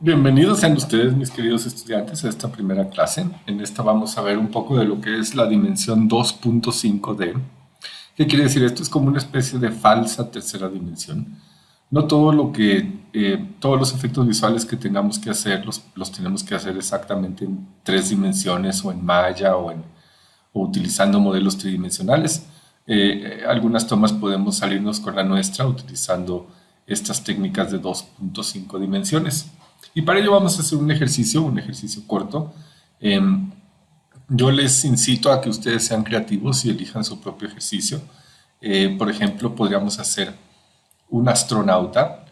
Bienvenidos sean ustedes, mis queridos estudiantes, a esta primera clase. En esta vamos a ver un poco de lo que es la dimensión 2.5D. ¿Qué quiere decir? Esto es como una especie de falsa tercera dimensión. No todo lo todos los efectos visuales que tengamos que hacer los tenemos que hacer exactamente en tres dimensiones o en Maya o utilizando modelos tridimensionales. Algunas tomas podemos salirnos con la nuestra utilizando estas técnicas de 2.5 dimensiones. Y para ello vamos a hacer un ejercicio corto. Em, yo les incito a que ustedes sean creativos y elijan su propio ejercicio. Por ejemplo, podríamos hacer un astronauta.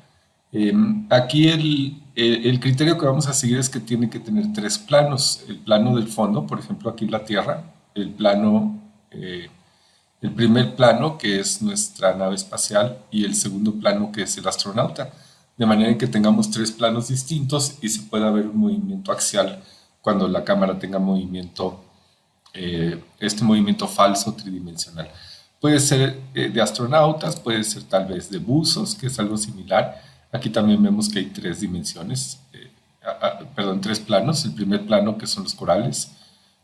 Aquí el criterio que vamos a seguir es que tiene que tener tres planos. El plano del fondo, por ejemplo, aquí la Tierra, eh, el primer plano, que es nuestra nave espacial, y el segundo plano, que es el astronauta. De manera que tengamos tres planos distintos y se pueda ver un movimiento axial cuando la cámara tenga este movimiento falso tridimensional. Puede ser de astronautas, puede ser tal vez de buzos, que es algo similar. Aquí también vemos que hay tres dimensiones, perdón, tres planos. El primer plano, que son los corales,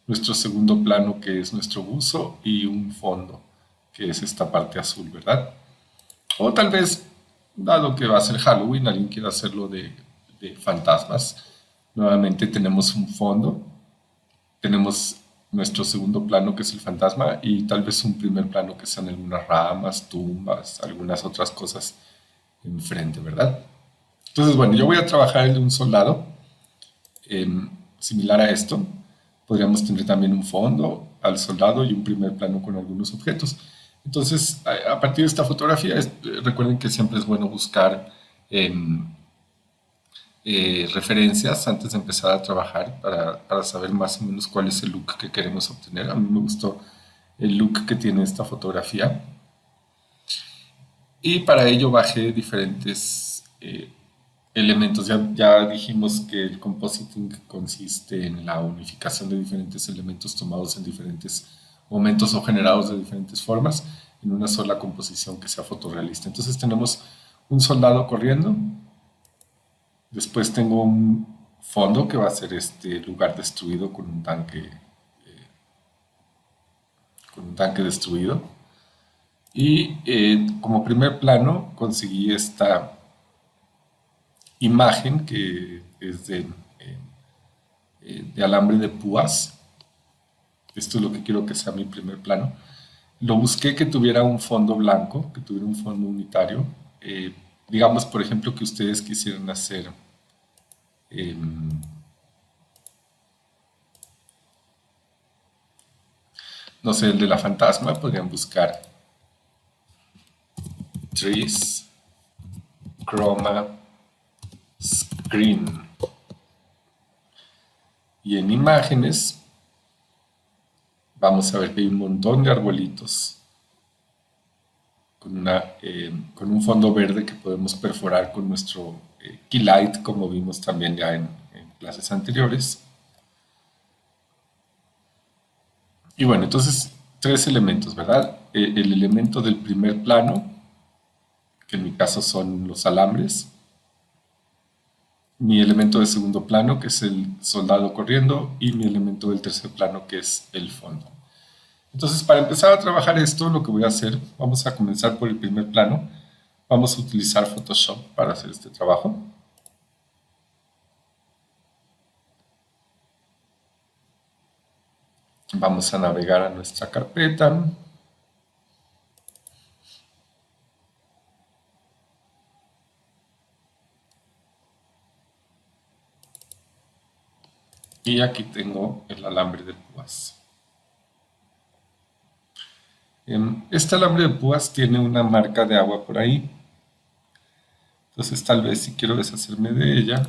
nuestro segundo plano, que es nuestro buzo, y un fondo, que es esta parte azul, ¿verdad? O tal vez, dado que va a ser Halloween, alguien quiere hacerlo de fantasmas. Nuevamente tenemos un fondo, tenemos nuestro segundo plano, que es el fantasma, y tal vez un primer plano que sean algunas ramas, tumbas, algunas otras cosas enfrente, ¿verdad? Entonces, bueno, yo voy a trabajar el de un soldado, similar a esto. Podríamos tener también un fondo al soldado y un primer plano con algunos objetos. Entonces, a partir de esta fotografía, recuerden que siempre es bueno buscar em, referencias antes de empezar a trabajar para saber más o menos cuál es el look que queremos obtener. A mí me gustó el look que tiene esta fotografía y para ello bajé diferentes elementos. Ya dijimos que el compositing consiste en la unificación de diferentes elementos tomados en diferentes momentos o generados de diferentes formas en una sola composición que sea fotorrealista. Entonces tenemos un soldado corriendo. Después tengo un fondo que va a ser este lugar destruido con un tanque destruido. Y como primer plano conseguí esta imagen que es de alambre de púas. Esto es lo que quiero que sea mi primer plano. Lo busqué que tuviera un fondo blanco, que tuviera un fondo unitario. Digamos, por ejemplo, que ustedes quisieran hacer eh, no sé, el de la fantasma, podrían buscar trees, chroma, screen. Y en imágenes vamos a ver que hay un montón de arbolitos con un fondo verde que podemos perforar con nuestro keylight, como vimos también ya en clases anteriores. Y bueno, entonces tres elementos, ¿verdad? El elemento del primer plano, que en mi caso son los alambres, mi elemento de segundo plano, que es el soldado corriendo, y mi elemento del tercer plano, que es el fondo. Entonces, para empezar a trabajar esto, lo que voy a hacer, vamos a comenzar por el primer plano. Vamos a utilizar Photoshop para hacer este trabajo. Vamos a navegar a nuestra carpeta. Y aquí tengo el alambre de púas. Este alambre de púas tiene una marca de agua por ahí. Entonces tal vez si quiero deshacerme de ella,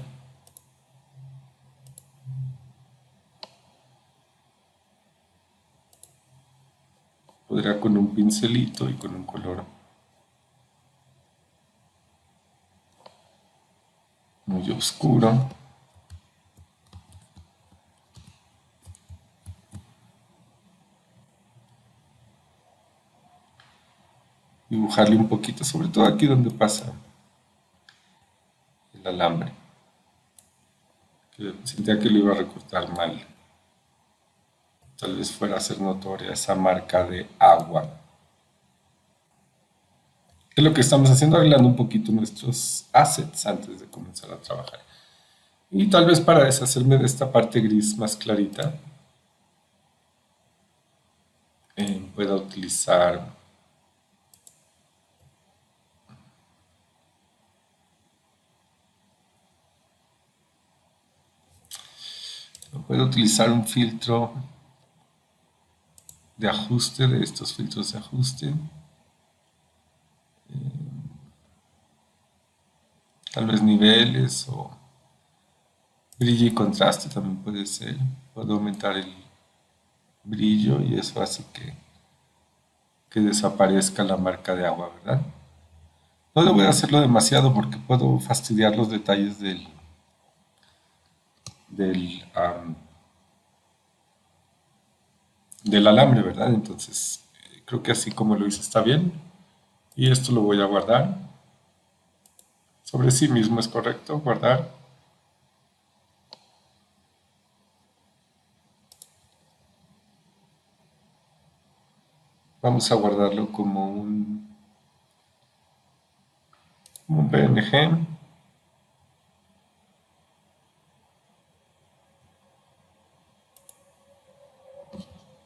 podría con un pincelito y con un color muy oscuro dibujarle un poquito, sobre todo aquí donde pasa el alambre. que sentía que lo iba a recortar mal. Tal vez fuera a ser notoria esa marca de agua. ¿Qué es lo que estamos haciendo? Arreglando un poquito nuestros assets antes de comenzar a trabajar. Y tal vez para deshacerme de esta parte gris más clarita, pueda utilizar, un filtro de ajuste, de estos filtros de ajuste. Tal vez niveles o brillo y contraste también puede ser. Puedo aumentar el brillo y eso hace que desaparezca la marca de agua, ¿verdad? No debo de hacerlo demasiado porque puedo fastidiar los detalles del del alambre, ¿verdad? Entonces, creo que así como lo hice está bien. Y esto lo voy a guardar. Sobre sí mismo es correcto, guardar. Vamos a guardarlo como un PNG.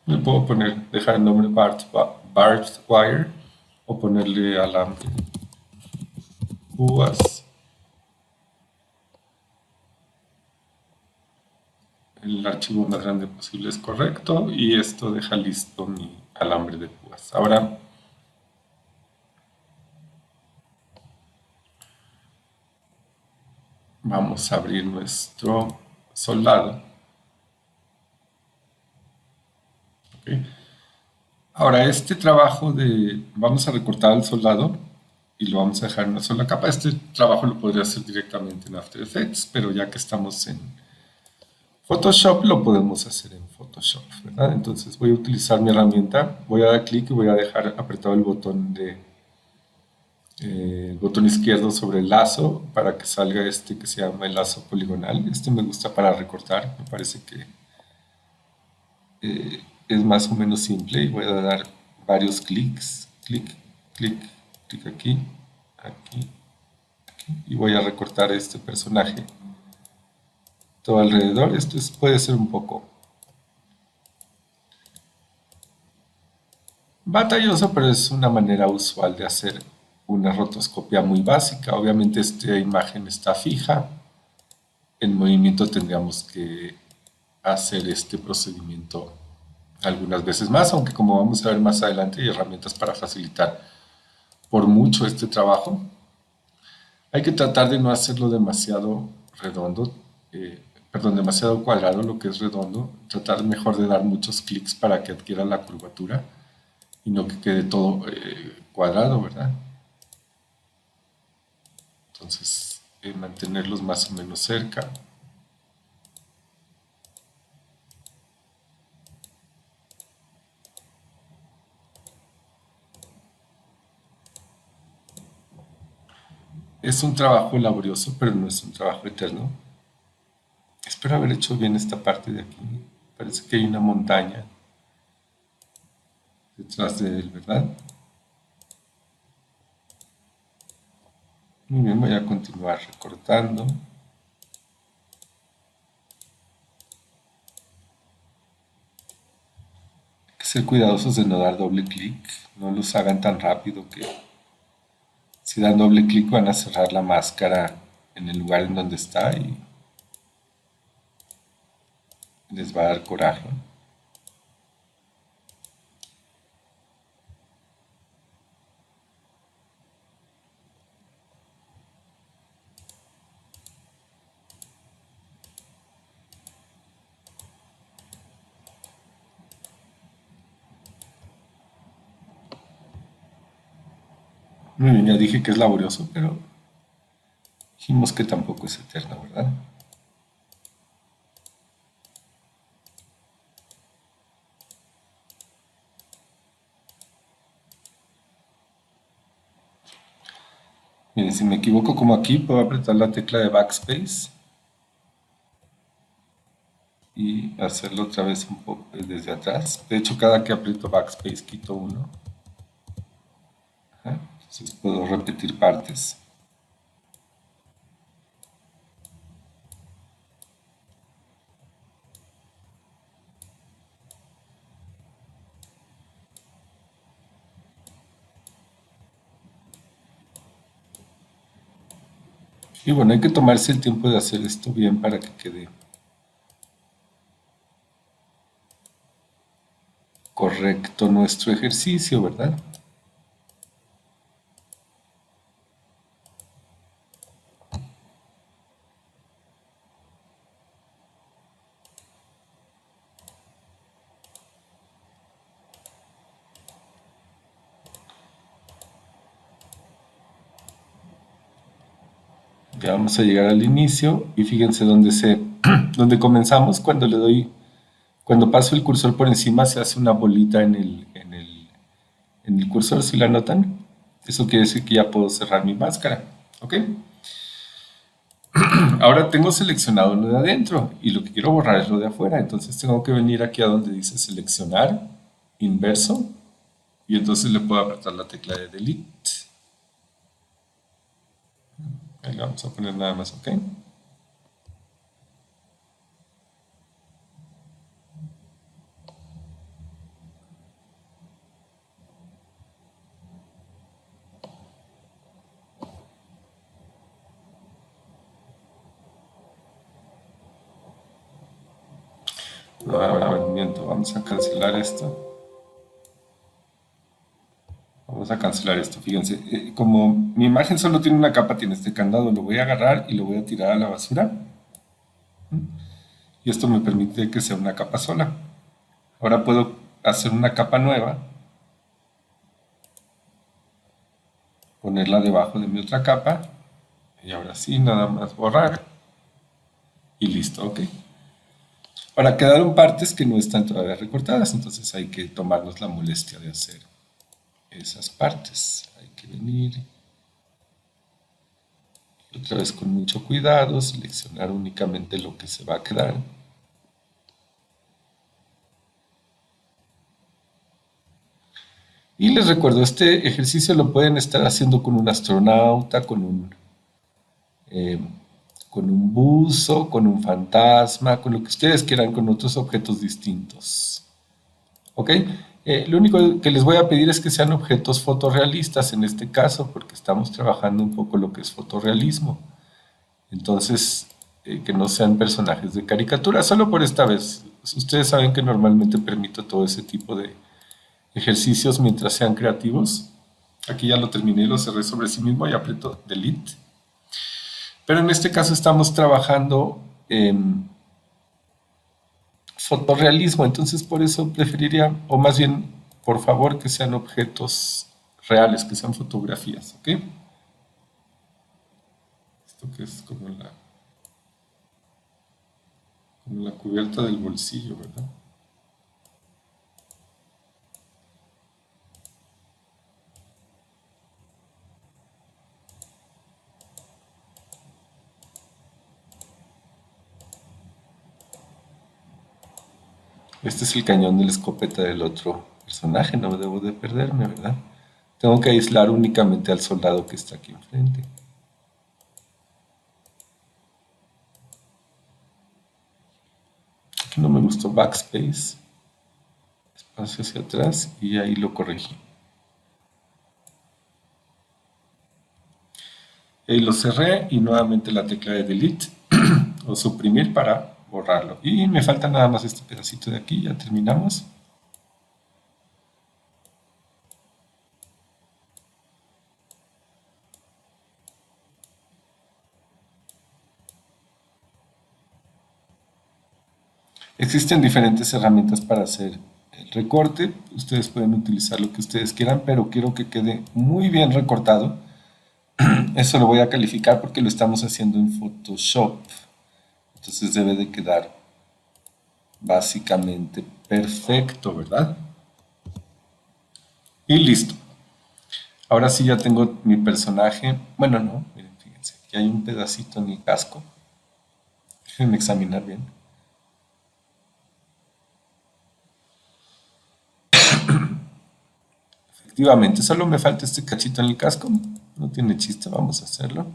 Le puedo poner, dejar el nombre Barbed Wire o ponerle alambre, púas. El archivo más grande posible es correcto y esto deja listo mi alambre de púas. Ahora vamos a abrir nuestro soldado. ¿Ok? Ahora este trabajo vamos a recortar al soldado y lo vamos a dejar en una sola capa. Este trabajo lo podría hacer directamente en After Effects, pero ya que estamos en Photoshop lo podemos hacer en Photoshop, ¿verdad? Entonces voy a utilizar mi herramienta, voy a dar clic y voy a dejar apretado el botón izquierdo sobre el lazo para que salga este que se llama el lazo poligonal. Este me gusta para recortar, me parece que es más o menos simple y voy a dar varios clics, clic, clic, clic aquí, aquí, aquí y voy a recortar este personaje todo alrededor. Puede ser un poco batalloso, pero es una manera usual de hacer una rotoscopia muy básica. Obviamente esta imagen está fija. En movimiento tendríamos que hacer este procedimiento algunas veces más, aunque como vamos a ver más adelante hay herramientas para facilitar por mucho este trabajo. Hay que tratar de no hacerlo demasiado redondo, perdón, demasiado cuadrado, lo que es redondo. Tratar mejor de dar muchos clics para que adquiera la curvatura y no que quede todo cuadrado, ¿verdad? Entonces, mantenerlos más o menos cerca. Es un trabajo laborioso, pero no es un trabajo eterno. Espero haber hecho bien esta parte de aquí. Parece que hay una montaña detrás de él, ¿verdad? Muy bien, voy a continuar recortando. Hay que ser cuidadosos de no dar doble clic. No los hagan tan rápido que si dan doble clic van a cerrar la máscara en el lugar en donde está y les va a dar coraje. Muy bien, ya dije que es laborioso, pero dijimos que tampoco es eterno, ¿verdad? Miren, si me equivoco como aquí, puedo apretar la tecla de backspace y hacerlo otra vez un poco desde atrás. De hecho, cada que aprieto backspace quito uno. Ajá. Entonces puedo repetir partes. Y bueno, hay que tomarse el tiempo de hacer esto bien para que quede correcto nuestro ejercicio, ¿verdad? Ya vamos a llegar al inicio y fíjense donde comenzamos cuando le doy, cuando paso el cursor por encima se hace una bolita en el cursor, si la notan. Eso quiere decir que ya puedo cerrar mi máscara, ¿ok? Ahora tengo seleccionado lo de adentro y lo que quiero borrar es lo de afuera, entonces tengo que venir aquí a donde dice seleccionar, inverso, y entonces le puedo apretar la tecla de delete. Ahí le vamos a poner nada más, ¿ok? Miento, vamos a cancelar esto. Vamos a cancelar esto, fíjense. Como mi imagen solo tiene una capa, tiene este candado, lo voy a agarrar y lo voy a tirar a la basura. Y esto me permite que sea una capa sola. Ahora puedo hacer una capa nueva, ponerla debajo de mi otra capa, y ahora sí, nada más borrar, y listo, ok. Ahora quedaron partes que no están todavía recortadas, entonces hay que tomarnos la molestia de hacer esas partes. Hay que venir otra vez con mucho cuidado, seleccionar únicamente lo que se va a quedar. Y les recuerdo, este ejercicio lo pueden estar haciendo con un astronauta, eh, con un buzo, con un fantasma, con lo que ustedes quieran, con otros objetos distintos. ¿Ok? Lo único que les voy a pedir es que sean objetos fotorrealistas en este caso, porque estamos trabajando un poco lo que es fotorrealismo. Entonces, que no sean personajes de caricatura, solo por esta vez. Ustedes saben que normalmente permito todo ese tipo de ejercicios mientras sean creativos. Aquí ya lo terminé, lo cerré sobre sí mismo y aprieto Delete. Pero en este caso estamos trabajando en fotorrealismo, entonces por eso preferiría, o más bien, por favor, que sean objetos reales, que sean fotografías, ¿ok? Esto que es como la cubierta del bolsillo, ¿verdad? Este es el cañón de la escopeta del otro personaje, no debo de perderme, ¿verdad? Tengo que aislar únicamente al soldado que está aquí enfrente. Aquí no me gustó backspace, espacio hacia atrás y ahí lo corregí. Y ahí lo cerré y nuevamente la tecla de delete o suprimir para borrarlo. Y me falta nada más este pedacito de aquí, ya terminamos. Existen diferentes herramientas para hacer el recorte. Ustedes pueden utilizar lo que ustedes quieran, pero quiero que quede muy bien recortado. Eso lo voy a calificar porque lo estamos haciendo en Photoshop. Entonces debe de quedar básicamente perfecto, ¿verdad? Y listo. Ahora sí ya tengo mi personaje. Bueno, no, miren, fíjense, aquí hay un pedacito en el casco. Déjenme examinar bien. efectivamente, solo me falta este cachito en el casco. No tiene chiste, vamos a hacerlo.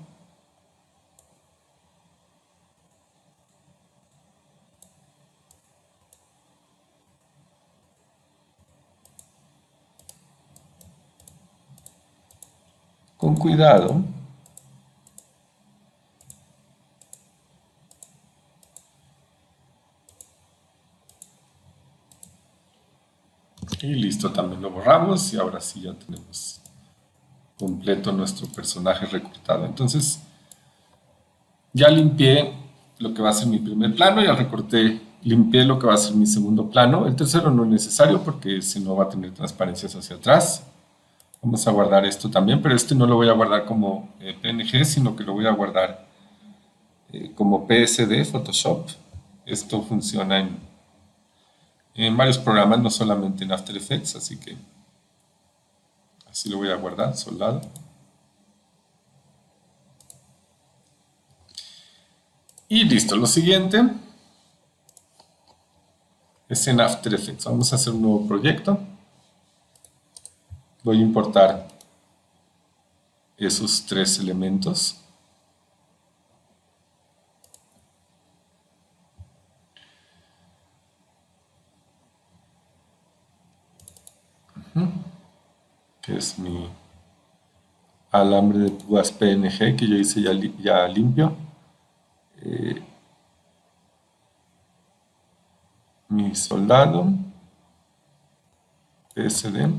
Con cuidado. Y listo, también lo borramos y ahora sí ya tenemos completo nuestro personaje recortado. Entonces ya limpié lo que va a ser mi primer plano, ya recorté, limpié lo que va a ser mi segundo plano. El tercero no es necesario porque ese no va a tener transparencias hacia atrás. Vamos a guardar esto también, pero este no lo voy a guardar como PNG, sino que lo voy a guardar como PSD, Photoshop. Esto funciona en varios programas, no solamente en After Effects, así que así lo voy a guardar, soldado. Y listo, lo siguiente es en After Effects. Vamos a hacer un nuevo proyecto. Voy a importar esos tres elementos. Que es mi alambre de púas PNG que yo hice ya limpio. Mi soldado PSD.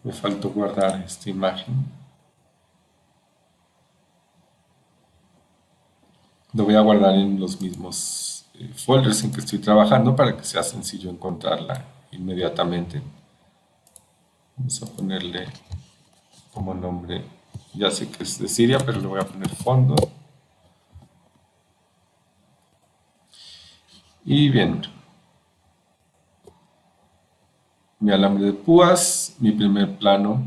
Me faltó guardar esta imagen. Lo voy a guardar en los mismos folders en que estoy trabajando para que sea sencillo encontrarla inmediatamente. Vamos a ponerle como nombre, ya sé que es de Siria, pero le voy a poner fondo. Y bien, mi alambre de púas, mi primer plano,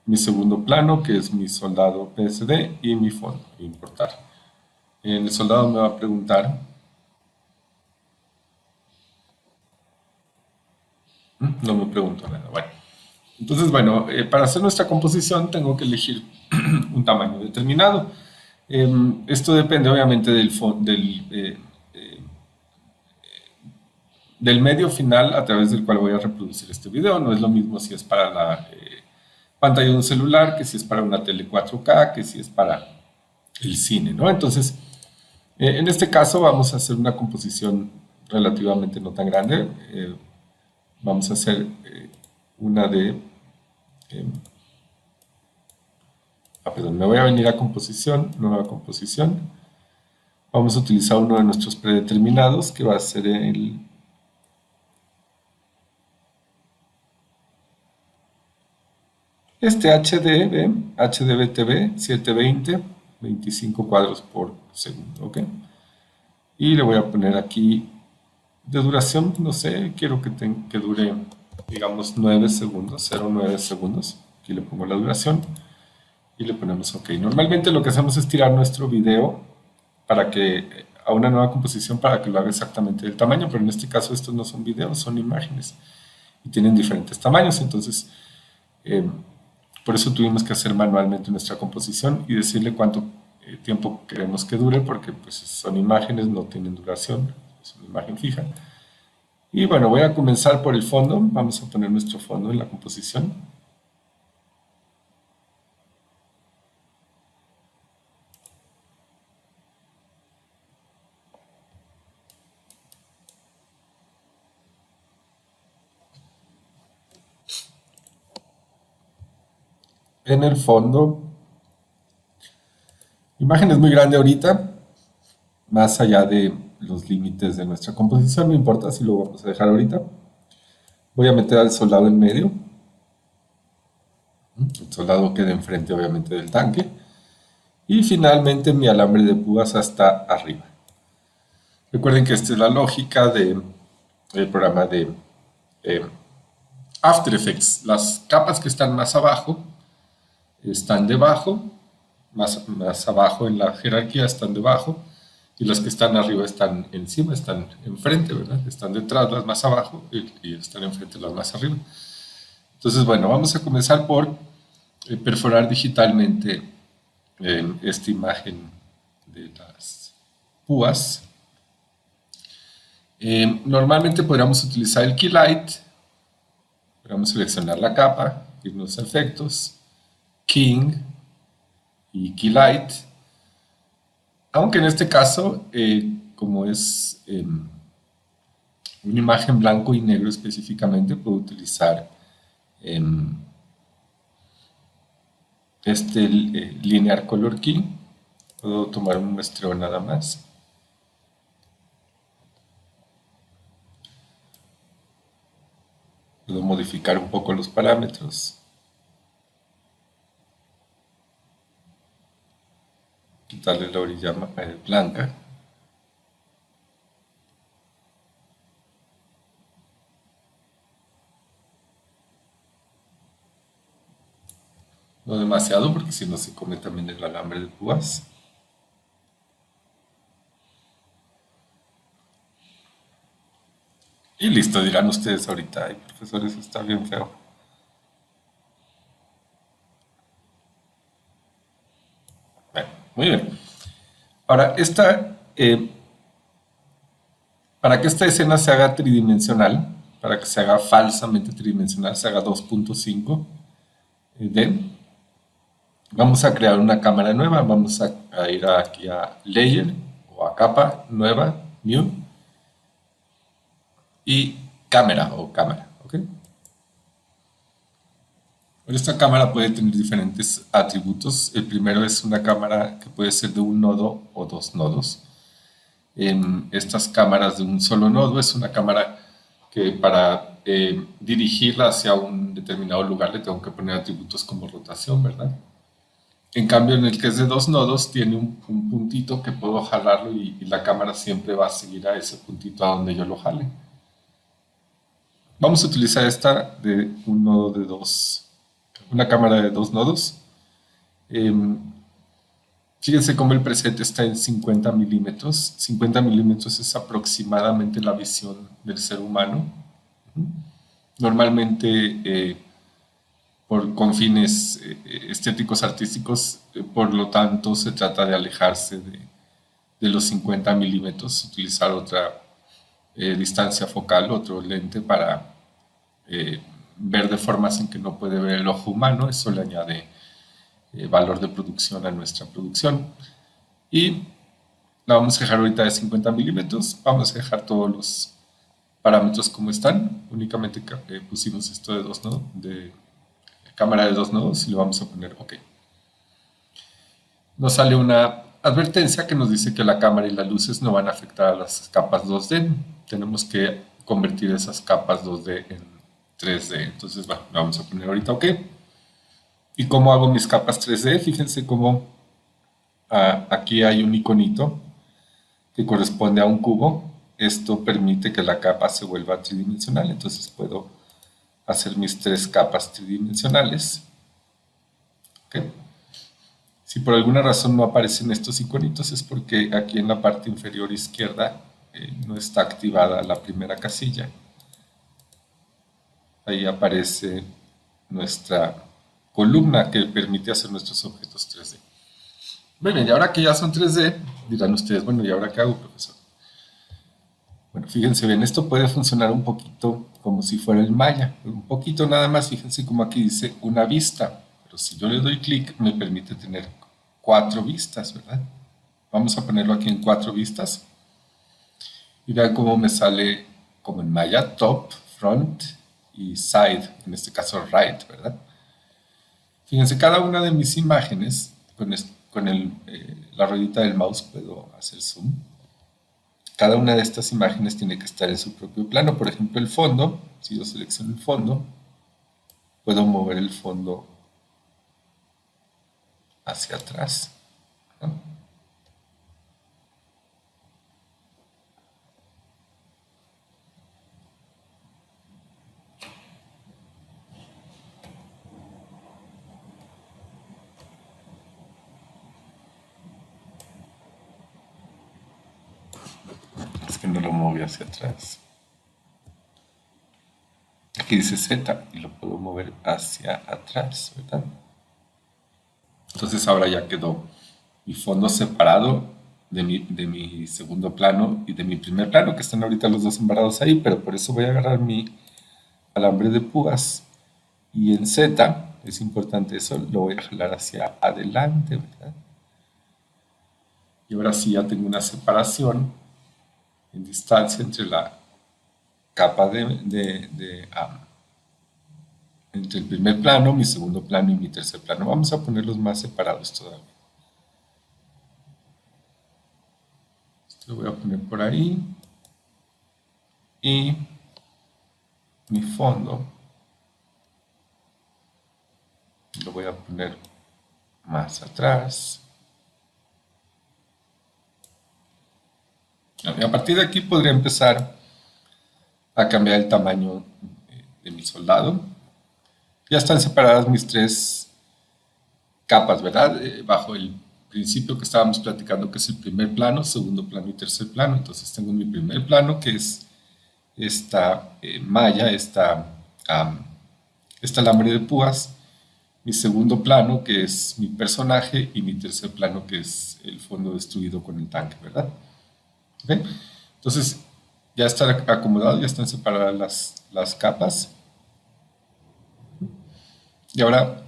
mi segundo plano, que es mi soldado PSD, y mi fondo, importar. En el soldado me va a preguntar, no me pregunto nada, bueno. Entonces, bueno, para hacer nuestra composición tengo que elegir un tamaño determinado. Esto depende obviamente del medio final a través del cual voy a reproducir este video. No es lo mismo si es para la pantalla de un celular, que si es para una tele 4K, que si es para el cine, ¿no? Entonces, en este caso vamos a hacer una composición relativamente no tan grande. Vamos a hacer una de... perdón, me voy a venir a composición, nueva composición. Vamos a utilizar uno de nuestros predeterminados, que va a ser este HDBTV 720, 25 cuadros por segundo, ¿ok? Y le voy a poner aquí de duración, no sé, quiero que dure, digamos, 9 segundos, 0,9 segundos. Aquí le pongo la duración y le ponemos OK. Normalmente lo que hacemos es tirar nuestro video a una nueva composición para que lo haga exactamente del tamaño, pero en este caso estos no son videos, son imágenes y tienen diferentes tamaños, entonces por eso tuvimos que hacer manualmente nuestra composición y decirle cuánto tiempo queremos que dure, porque pues son imágenes, no tienen duración, es una imagen fija. Y bueno, voy a comenzar por el fondo. Vamos a poner nuestro fondo en la composición. En el fondo, imagen es muy grande ahorita, más allá de los límites de nuestra composición, no importa si lo vamos a dejar ahorita. Voy a meter al soldado en medio. El soldado queda enfrente obviamente del tanque. Y finalmente mi alambre de púas hasta arriba. Recuerden que esta es la lógica del programa de After Effects, las capas que están más abajo están debajo, más abajo en la jerarquía están debajo, y las que están arriba están encima, están enfrente, ¿verdad? Están detrás las más abajo y están enfrente las más arriba. Entonces, bueno, vamos a comenzar por perforar digitalmente esta imagen de las púas. Normalmente podríamos utilizar el Keylight. Podríamos seleccionar la capa, irnos a efectos, King y Keylight. Aunque en este caso, como es una imagen blanco y negro específicamente, puedo utilizar este Linear Color Key. Puedo tomar un muestreo nada más. Puedo modificar un poco los parámetros. Quitarle la orilla blanca. No demasiado porque si no se come también el alambre de púas. Y listo, dirán ustedes ahorita, ay profesor, eso está bien feo. Bueno, muy bien. Ahora, para que esta escena se haga tridimensional, para que se haga falsamente tridimensional, se haga 2.5D, vamos a crear una cámara nueva. Vamos a ir aquí a Layer o a capa nueva, New, y cámara o cámara. ¿Ok? Esta cámara puede tener diferentes atributos. El primero es una cámara que puede ser de un nodo o dos nodos. En estas cámaras de un solo nodo es una cámara que para dirigirla hacia un determinado lugar le tengo que poner atributos como rotación, ¿verdad? En cambio, en el que es de dos nodos, tiene un puntito que puedo jalarlo y la cámara siempre va a seguir a ese puntito a donde yo lo jale. Vamos a utilizar esta de un nodo de dos, una cámara de dos nodos. Fíjense cómo el preset está en 50 milímetros. 50 milímetros es aproximadamente la visión del ser humano. Normalmente, con fines estéticos artísticos, por lo tanto, se trata de alejarse de los 50 milímetros, utilizar otra distancia focal, otro lente para ver de formas en que no puede ver el ojo humano. Eso le añade valor de producción a nuestra producción. Y la vamos a dejar ahorita de 50 milímetros. Vamos a dejar todos los parámetros como están. Únicamente pusimos esto de dos nodos, de cámara de dos nodos, y le vamos a poner OK. Nos sale una advertencia que nos dice que la cámara y las luces no van a afectar a las capas 2D. Tenemos que convertir esas capas 2D en 3D. Entonces, bueno, le vamos a poner ahorita OK. ¿Y cómo hago mis capas 3D? Fíjense cómo aquí hay un iconito que corresponde a un cubo. Esto permite que la capa se vuelva tridimensional. Entonces puedo hacer mis tres capas tridimensionales. ¿Okay? Si por alguna razón no aparecen estos iconitos es porque aquí en la parte inferior izquierda no está activada la primera casilla. Ahí aparece nuestra columna que permite hacer nuestros objetos 3D. Muy bien, y ahora que ya son 3D, dirán ustedes, bueno, ¿y ahora qué hago, profesor? Bueno, fíjense bien, esto puede funcionar un poquito como si fuera el Maya. Un poquito nada más, fíjense como aquí dice una vista. Pero si yo le doy clic, me permite tener 4 vistas, ¿verdad? Vamos a ponerlo aquí en 4 vistas. Y vean cómo me sale como en Maya, top, front y side, en este caso right, ¿verdad? Fíjense, cada una de mis imágenes, con la ruedita del mouse puedo hacer zoom. Cada una de estas imágenes tiene que estar en su propio plano. Por ejemplo, el fondo, si yo selecciono el fondo, puedo mover el fondo hacia atrás, ¿no? que no lo moví hacia atrás. Aquí dice Z y lo puedo mover hacia atrás, ¿verdad? Entonces ahora ya quedó mi fondo separado de mi segundo plano y de mi primer plano, que están ahorita los dos embarados ahí, pero por eso voy a agarrar mi alambre de púas y en Z, es importante eso, lo voy a jalar hacia adelante, ¿verdad? Y ahora sí ya tengo una separación en distancia entre la capa entre el primer plano, mi segundo plano y mi tercer plano. Vamos a ponerlos más separados todavía. Esto lo voy a poner por ahí. Y mi fondo lo voy a poner más atrás. Y a partir de aquí podría empezar a cambiar el tamaño de mi soldado. Ya están separadas mis tres capas, ¿verdad? Bajo el principio que estábamos platicando, que es el primer plano, segundo plano y tercer plano. Entonces tengo mi primer plano, que es esta malla, esta alambre de púas, mi segundo plano, que es mi personaje, y mi tercer plano, que es el fondo destruido con el tanque, ¿verdad? ¿Okay? Entonces, ya está acomodado, ya están separadas las capas. Y ahora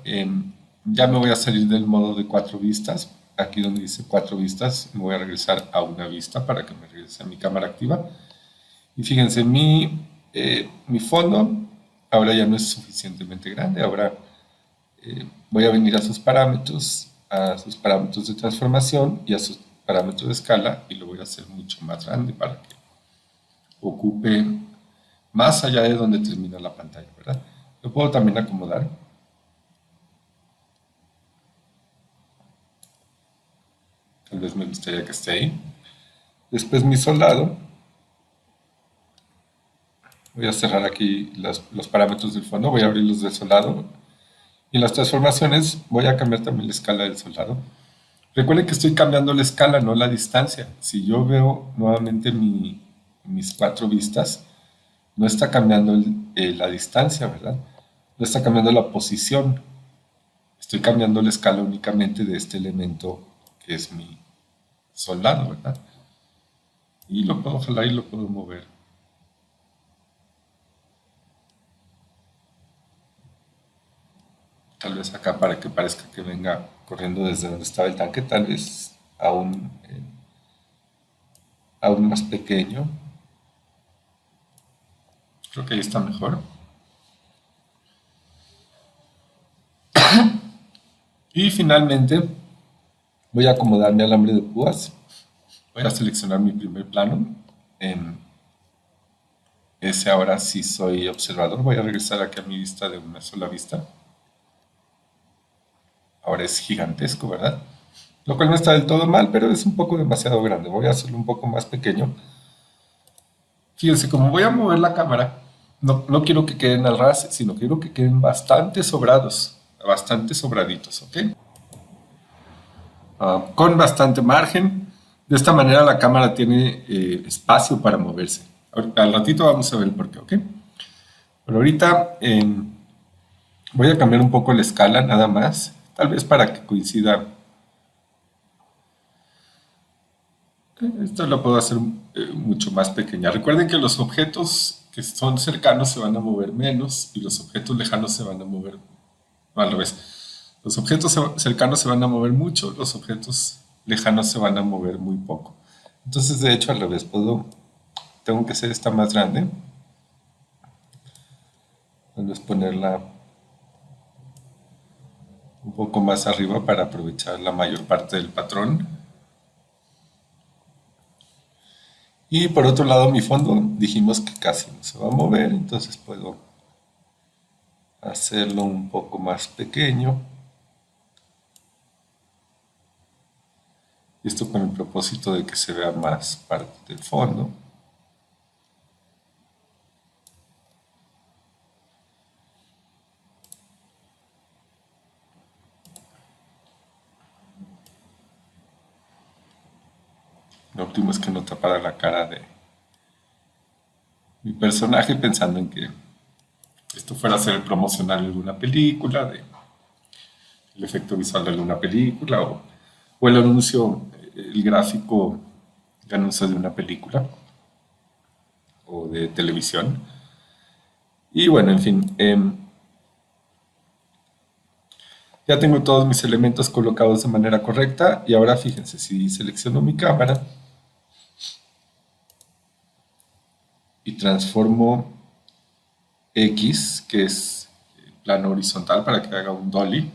ya me voy a salir del modo de 4 vistas. Aquí donde dice 4 vistas, me voy a regresar a una vista para que me regrese a mi cámara activa. Y fíjense, mi fondo ahora ya no es suficientemente grande. Ahora voy a venir a sus parámetros de transformación y a sus parámetros de escala y lo voy a hacer mucho más grande para que ocupe más allá de donde termina la pantalla, ¿verdad? Lo puedo también acomodar. Tal vez me gustaría que esté ahí. Después mi soldado. Voy a cerrar aquí los parámetros del fondo. Voy a abrir los del soldado. Y en las transformaciones voy a cambiar también la escala del soldado. Recuerden que estoy cambiando la escala, no la distancia. Si yo veo nuevamente mis 4 vistas, no está cambiando la distancia, ¿verdad? No está cambiando la posición. Estoy cambiando la escala únicamente de este elemento que es mi soldado, ¿verdad? Y lo puedo jalar y lo puedo mover. Tal vez acá para que parezca que venga corriendo desde donde estaba el tanque, tal vez aún más pequeño. Creo que ahí está mejor. Y finalmente voy a acomodar mi alambre de púas. Voy a seleccionar mi primer plano. Ese ahora sí soy observador. Voy a regresar aquí a mi vista de una sola vista. Ahora es gigantesco, ¿verdad? Lo cual no está del todo mal, pero es un poco demasiado grande. Voy a hacerlo un poco más pequeño. Fíjense, como voy a mover la cámara, no quiero que queden al ras, sino quiero que queden bastante sobrados, bastante sobraditos, ¿ok? Con bastante margen. De esta manera la cámara tiene espacio para moverse. Al ratito vamos a ver el por qué, ¿ok? Pero ahorita voy a cambiar un poco la escala nada más, tal vez para que coincida. Esto lo puedo hacer mucho más pequeña. Recuerden que los objetos que son cercanos se van a mover menos y los objetos lejanos se van a mover, no, al revés. Los objetos cercanos se van a mover mucho, los objetos lejanos se van a mover muy poco. Entonces, de hecho, al revés, tengo que hacer esta más grande. Tal vez ponerla un poco más arriba para aprovechar la mayor parte del patrón. Y por otro lado, mi fondo dijimos que casi no se va a mover, entonces puedo hacerlo un poco más pequeño. Esto con el propósito de que se vea más parte del fondo. Lo óptimo es que no tapara la cara personaje pensando en que esto fuera a ser el promocional de alguna película, el efecto visual de alguna película o el anuncio, el gráfico de anuncio de una película o de televisión. Y bueno, en fin, ya tengo todos mis elementos colocados de manera correcta y ahora fíjense, si selecciono mi cámara y transformo X, que es plano horizontal para que haga un dolly,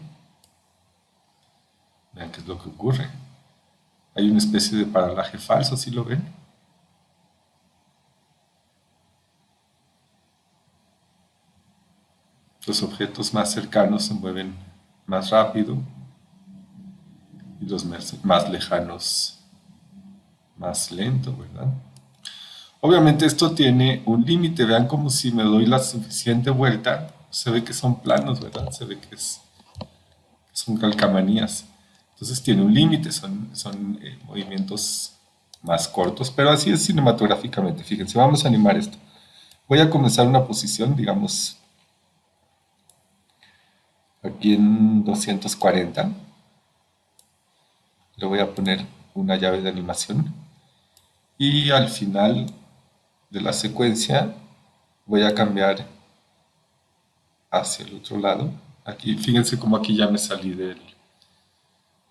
vean qué es lo que ocurre. Hay una especie de paralaje falso, ¿sí lo ven? Los objetos más cercanos se mueven más rápido y los más lejanos más lento, ¿verdad? Obviamente esto tiene un límite, vean como si me doy la suficiente vuelta, se ve que son planos, ¿verdad? Se ve que son calcamanías. Entonces tiene un límite, son movimientos más cortos, pero así es cinematográficamente. Fíjense, vamos a animar esto. Voy a comenzar una posición, digamos, aquí en 240. Le voy a poner una llave de animación. Y al final de la secuencia voy a cambiar hacia el otro lado. Aquí, fíjense cómo aquí ya me salí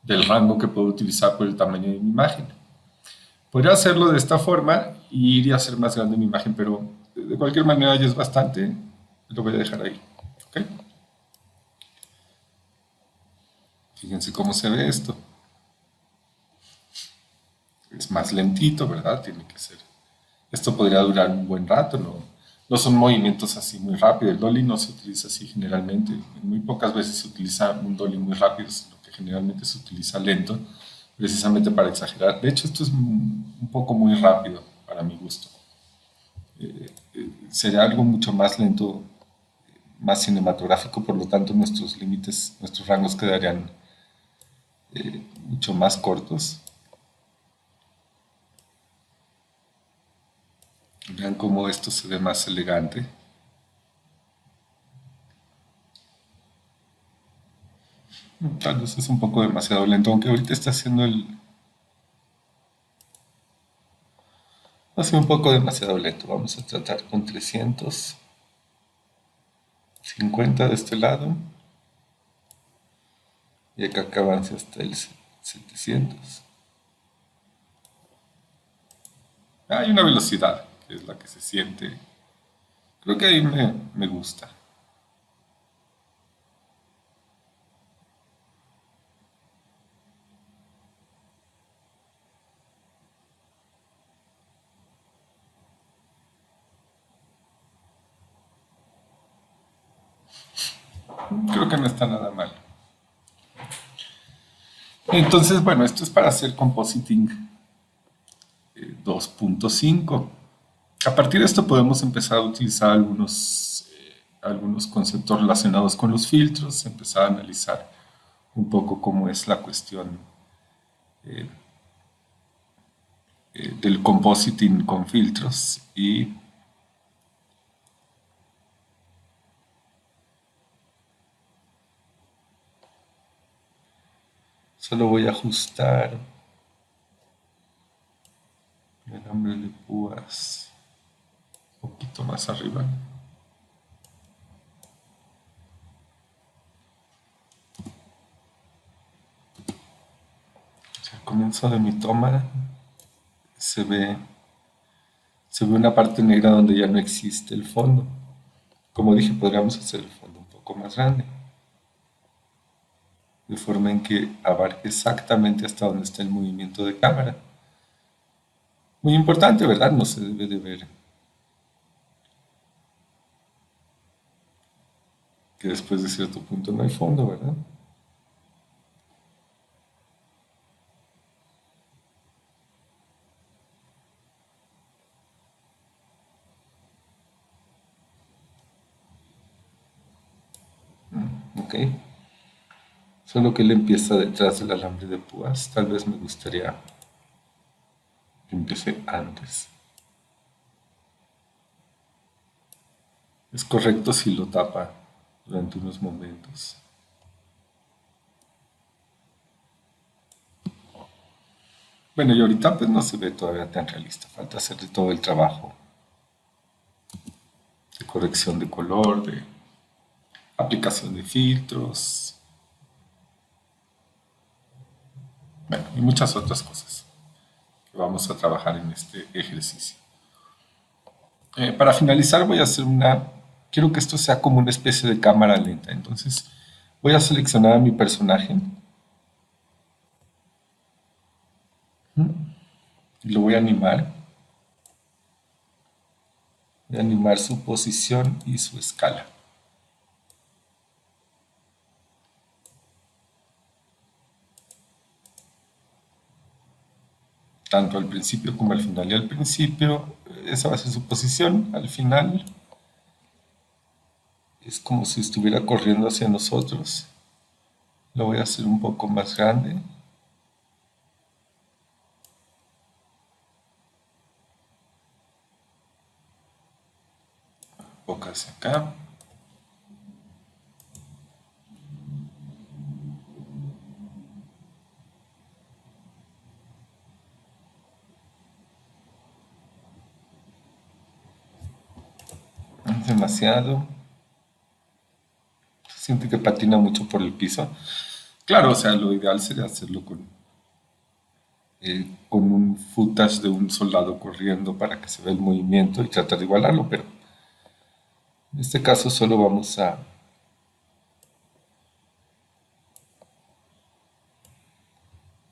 del rango que puedo utilizar por el tamaño de mi imagen. Podría hacerlo de esta forma y ir a hacer más grande mi imagen, pero de cualquier manera ya es bastante. Lo voy a dejar ahí. ¿Ok? Fíjense cómo se ve esto. Es más lentito, ¿verdad? Tiene que ser. Esto podría durar un buen rato, ¿no? No son movimientos así muy rápidos. El dolly no se utiliza así generalmente. Muy pocas veces se utiliza un dolly muy rápido, sino que generalmente se utiliza lento, precisamente para exagerar. De hecho, esto es un poco muy rápido para mi gusto. Sería algo mucho más lento, más cinematográfico, por lo tanto nuestros límites, nuestros rangos quedarían mucho más cortos. Vean cómo esto se ve más elegante. Tal vez es un poco demasiado lento, aunque ahorita está haciendo hace un poco demasiado lento. Vamos a tratar con 350 de este lado. Y acá avance hasta el 700. Hay una velocidad, que es la que se siente. Creo que ahí me gusta. Creo que no está nada mal. Entonces, bueno, esto es para hacer compositing 2.5. A partir de esto podemos empezar a utilizar algunos conceptos relacionados con los filtros, empezar a analizar un poco cómo es la cuestión eh, del compositing con filtros y solo voy a ajustar el alambre de púas un poquito más arriba. Al comienzo de mi toma se ve, se ve una parte negra donde ya no existe el fondo. Como dije, podríamos hacer el fondo un poco más grande, de forma en que abarque exactamente hasta donde está el movimiento de cámara. Muy importante, ¿verdad? No se debe de ver que después de cierto punto no hay fondo, ¿verdad? Ok. Solo que él empieza detrás del alambre de púas. Tal vez me gustaría que empiece antes. Es correcto si lo tapa durante unos momentos. Bueno, y ahorita pues no se ve todavía tan realista. Falta hacerle todo el trabajo de corrección de color, de aplicación de filtros, bueno, y muchas otras cosas que vamos a trabajar en este ejercicio. Para finalizar voy a hacer quiero que esto sea como una especie de cámara lenta. Entonces voy a seleccionar a mi personaje y lo voy a animar. Voy a animar su posición y su escala. Tanto al principio como al final. Y al principio, esa va a ser su posición. Al final, es como si estuviera corriendo hacia nosotros. Lo voy a hacer un poco más grande. Un poco hacia acá. Es demasiado. Se siente que patina mucho por el piso. Claro, o sea, lo ideal sería hacerlo con un footage de un soldado corriendo para que se vea el movimiento y tratar de igualarlo, pero en este caso solo vamos a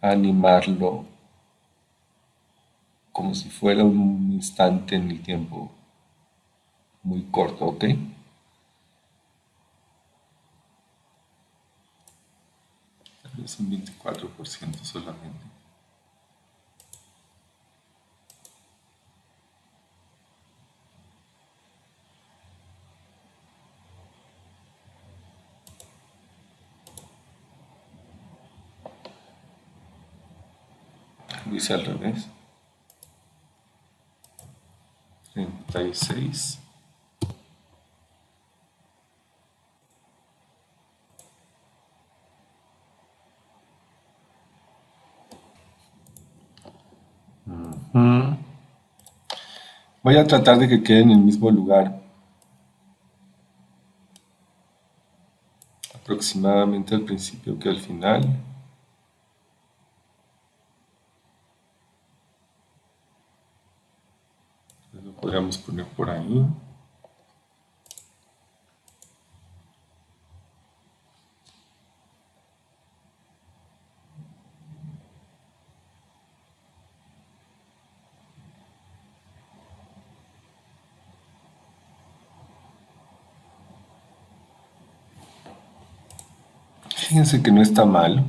animarlo como si fuera un instante en el tiempo muy corto, ¿ok? Tal vez un 24% solamente. Lo hice al revés. 36. Voy a tratar de que quede en el mismo lugar, aproximadamente al principio que al final. Lo podríamos poner por ahí. Fíjense que no está mal.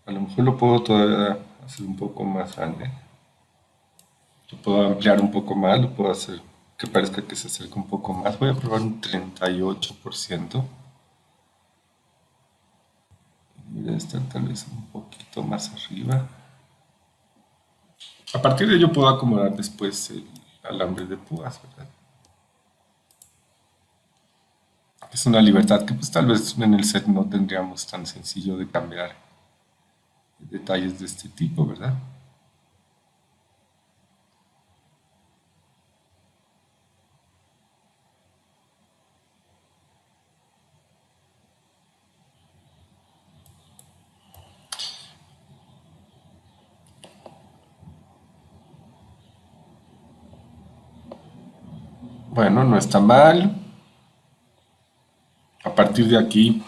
A lo mejor lo puedo todavía hacer un poco más grande. Lo puedo ampliar un poco más, lo puedo hacer que parezca que se acerque un poco más. Voy a probar un 38%. Debería estar tal vez un poquito más arriba. A partir de ello puedo acomodar después el alambre de púas, ¿verdad? Es una libertad que pues tal vez en el set no tendríamos tan sencillo de cambiar detalles de este tipo, ¿verdad? Bueno, no está mal. A partir de aquí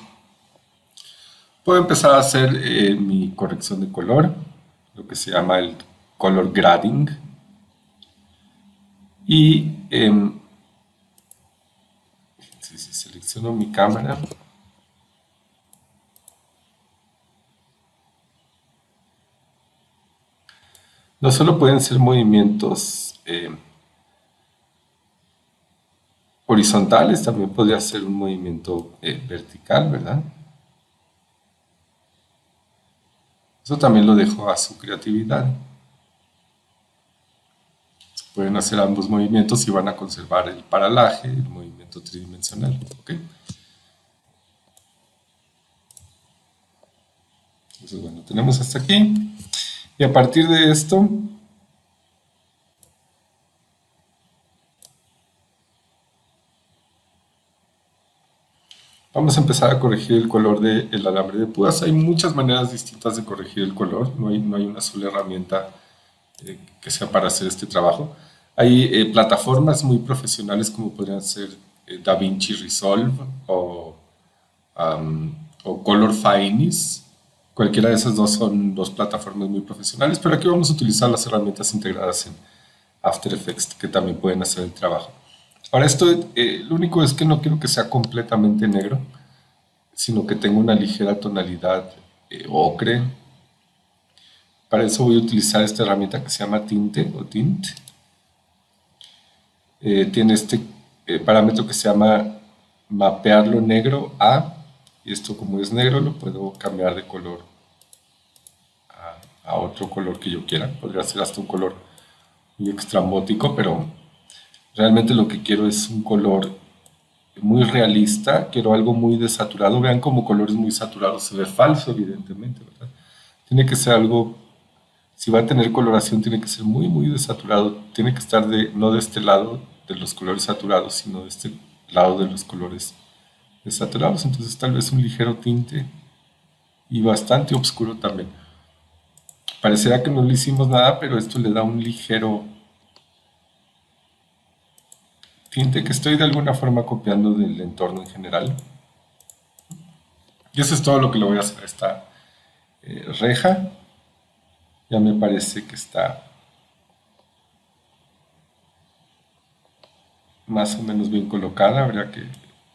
puedo empezar a hacer mi corrección de color, lo que se llama el color grading. Y si selecciono mi cámara, no solo pueden ser movimientos horizontales, también podría ser un movimiento vertical, ¿verdad? Eso también lo dejo a su creatividad. Pueden hacer ambos movimientos y van a conservar el paralaje, el movimiento tridimensional. ¿Ok? Entonces, bueno, tenemos hasta aquí. Y a partir de esto, vamos a empezar a corregir el color del alambre de púas. Hay muchas maneras distintas de corregir el color. No hay una sola herramienta que sea para hacer este trabajo. Hay plataformas muy profesionales como podrían ser DaVinci Resolve o Color Finis. Cualquiera de esas dos son dos plataformas muy profesionales, pero aquí vamos a utilizar las herramientas integradas en After Effects que también pueden hacer el trabajo. Ahora esto, lo único es que no quiero que sea completamente negro, sino que tenga una ligera tonalidad ocre. Para eso voy a utilizar esta herramienta que se llama Tinte o Tint. Tiene este parámetro que se llama mapearlo negro a, y esto como es negro lo puedo cambiar de color a otro color que yo quiera. Podría ser hasta un color muy extrambótico, pero realmente lo que quiero es un color muy realista, quiero algo muy desaturado. Vean como colores muy saturados se ve falso, evidentemente, ¿verdad? Tiene que ser algo, si va a tener coloración, tiene que ser muy, muy desaturado. Tiene que estar no de este lado de los colores saturados, sino de este lado de los colores desaturados. Entonces tal vez un ligero tinte y bastante oscuro también. Parecerá que no le hicimos nada, pero esto le da un ligero tinte que estoy de alguna forma copiando del entorno en general. Y eso es todo lo que le voy a hacer a esta reja. Ya me parece que está más o menos bien colocada. Habría que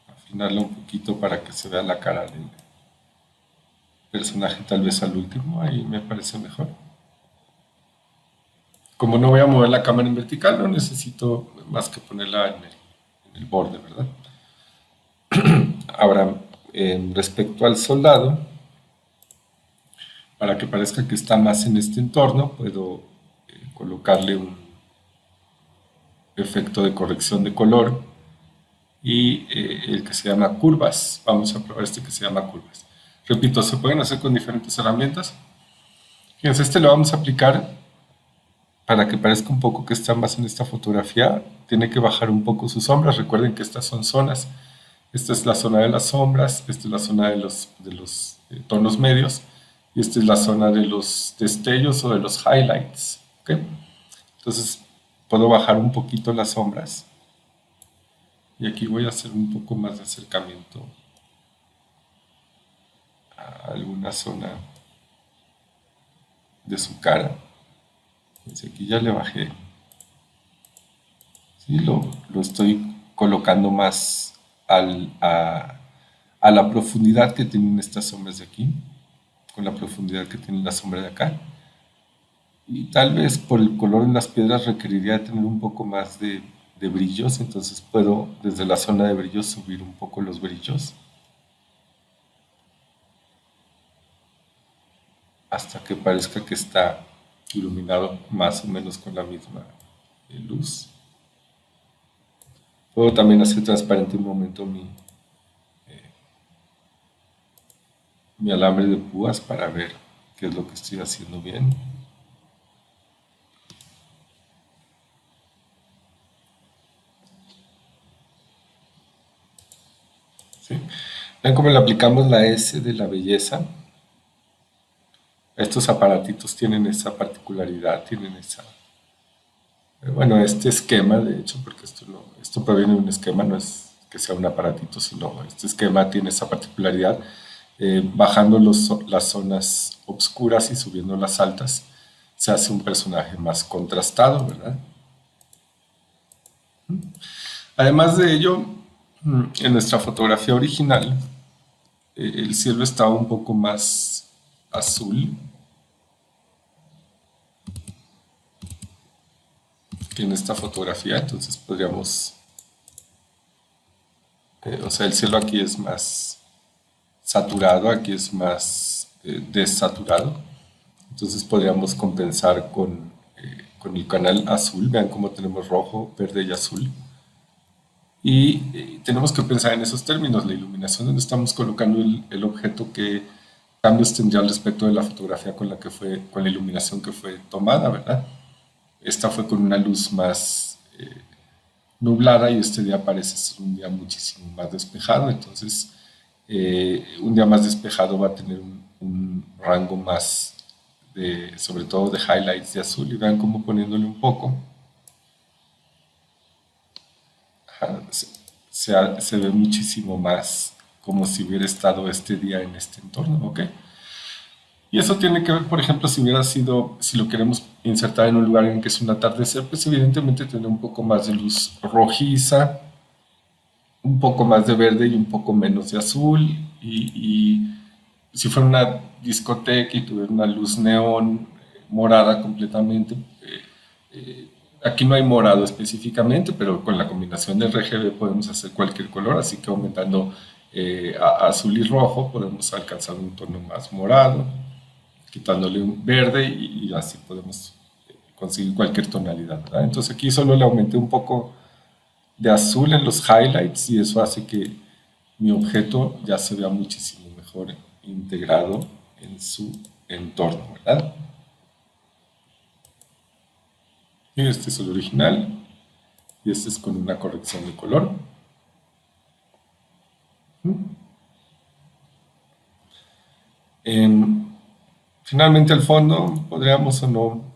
afinarla un poquito para que se vea la cara del personaje tal vez al último. Ahí me parece mejor. Como no voy a mover la cámara en vertical, no necesito más que ponerla en el borde, ¿verdad? Ahora, respecto al soldado, para que parezca que está más en este entorno, puedo colocarle un efecto de corrección de color y el que se llama curvas. Vamos a probar este que se llama curvas. Repito, se pueden hacer con diferentes herramientas. Fíjense, este lo vamos a aplicar para que parezca un poco que está más en esta fotografía. Tiene que bajar un poco sus sombras. Recuerden que estas son zonas. Esta es la zona de las sombras, esta es la zona de los tonos medios y esta es la zona de los destellos o de los highlights. ¿Okay? Entonces puedo bajar un poquito las sombras y aquí voy a hacer un poco más de acercamiento a alguna zona de su cara. Entonces aquí ya le bajé. Sí, lo estoy colocando más a la profundidad que tienen estas sombras de aquí, con la profundidad que tiene la sombra de acá. Y tal vez por el color en las piedras requeriría tener un poco más de brillos, entonces puedo desde la zona de brillos subir un poco los brillos hasta que parezca que está iluminado más o menos con la misma luz. Puedo también hacer transparente un momento mi alambre de púas para ver qué es lo que estoy haciendo bien. ¿Sí? Vean cómo le aplicamos la S de la belleza. Estos aparatitos tienen esa particularidad, tienen esa... Bueno, este esquema, de hecho, porque esto proviene de un esquema, no es que sea un aparatito, sino este esquema tiene esa particularidad. Bajando las zonas oscuras y subiendo las altas, se hace un personaje más contrastado, ¿verdad? Además de ello, en nuestra fotografía original, el cielo estaba un poco más azul que en esta fotografía, entonces podríamos, o sea, el cielo aquí es más saturado, aquí es más desaturado, entonces podríamos compensar con con el canal azul. Vean cómo tenemos rojo, verde y azul. Y tenemos que pensar en esos términos, la iluminación, donde estamos colocando el objeto, qué cambios tendría al respecto de la fotografía con la que fue, con la iluminación que fue tomada, ¿verdad? Esta fue con una luz más nublada y este día parece ser un día muchísimo más despejado. Entonces, un día más despejado va a tener un rango más de, sobre todo de highlights de azul. Y vean cómo poniéndole un poco, ajá, se ve muchísimo más como si hubiera estado este día en este entorno, ¿ok? Y eso tiene que ver, por ejemplo, si hubiera sido, si lo queremos insertar en un lugar en que es un atardecer, pues evidentemente tendrá un poco más de luz rojiza, un poco más de verde y un poco menos de azul. Y si fuera una discoteca y tuviera una luz neón morada completamente, aquí no hay morado específicamente, pero con la combinación de RGB podemos hacer cualquier color, así que aumentando a azul y rojo podemos alcanzar un tono más morado, quitándole un verde y así podemos conseguir cualquier tonalidad, ¿verdad? Entonces aquí solo le aumenté un poco de azul en los highlights y eso hace que mi objeto ya se vea muchísimo mejor integrado en su entorno, ¿verdad? Y este es el original y este es con una corrección de color. Finalmente el fondo, podríamos o no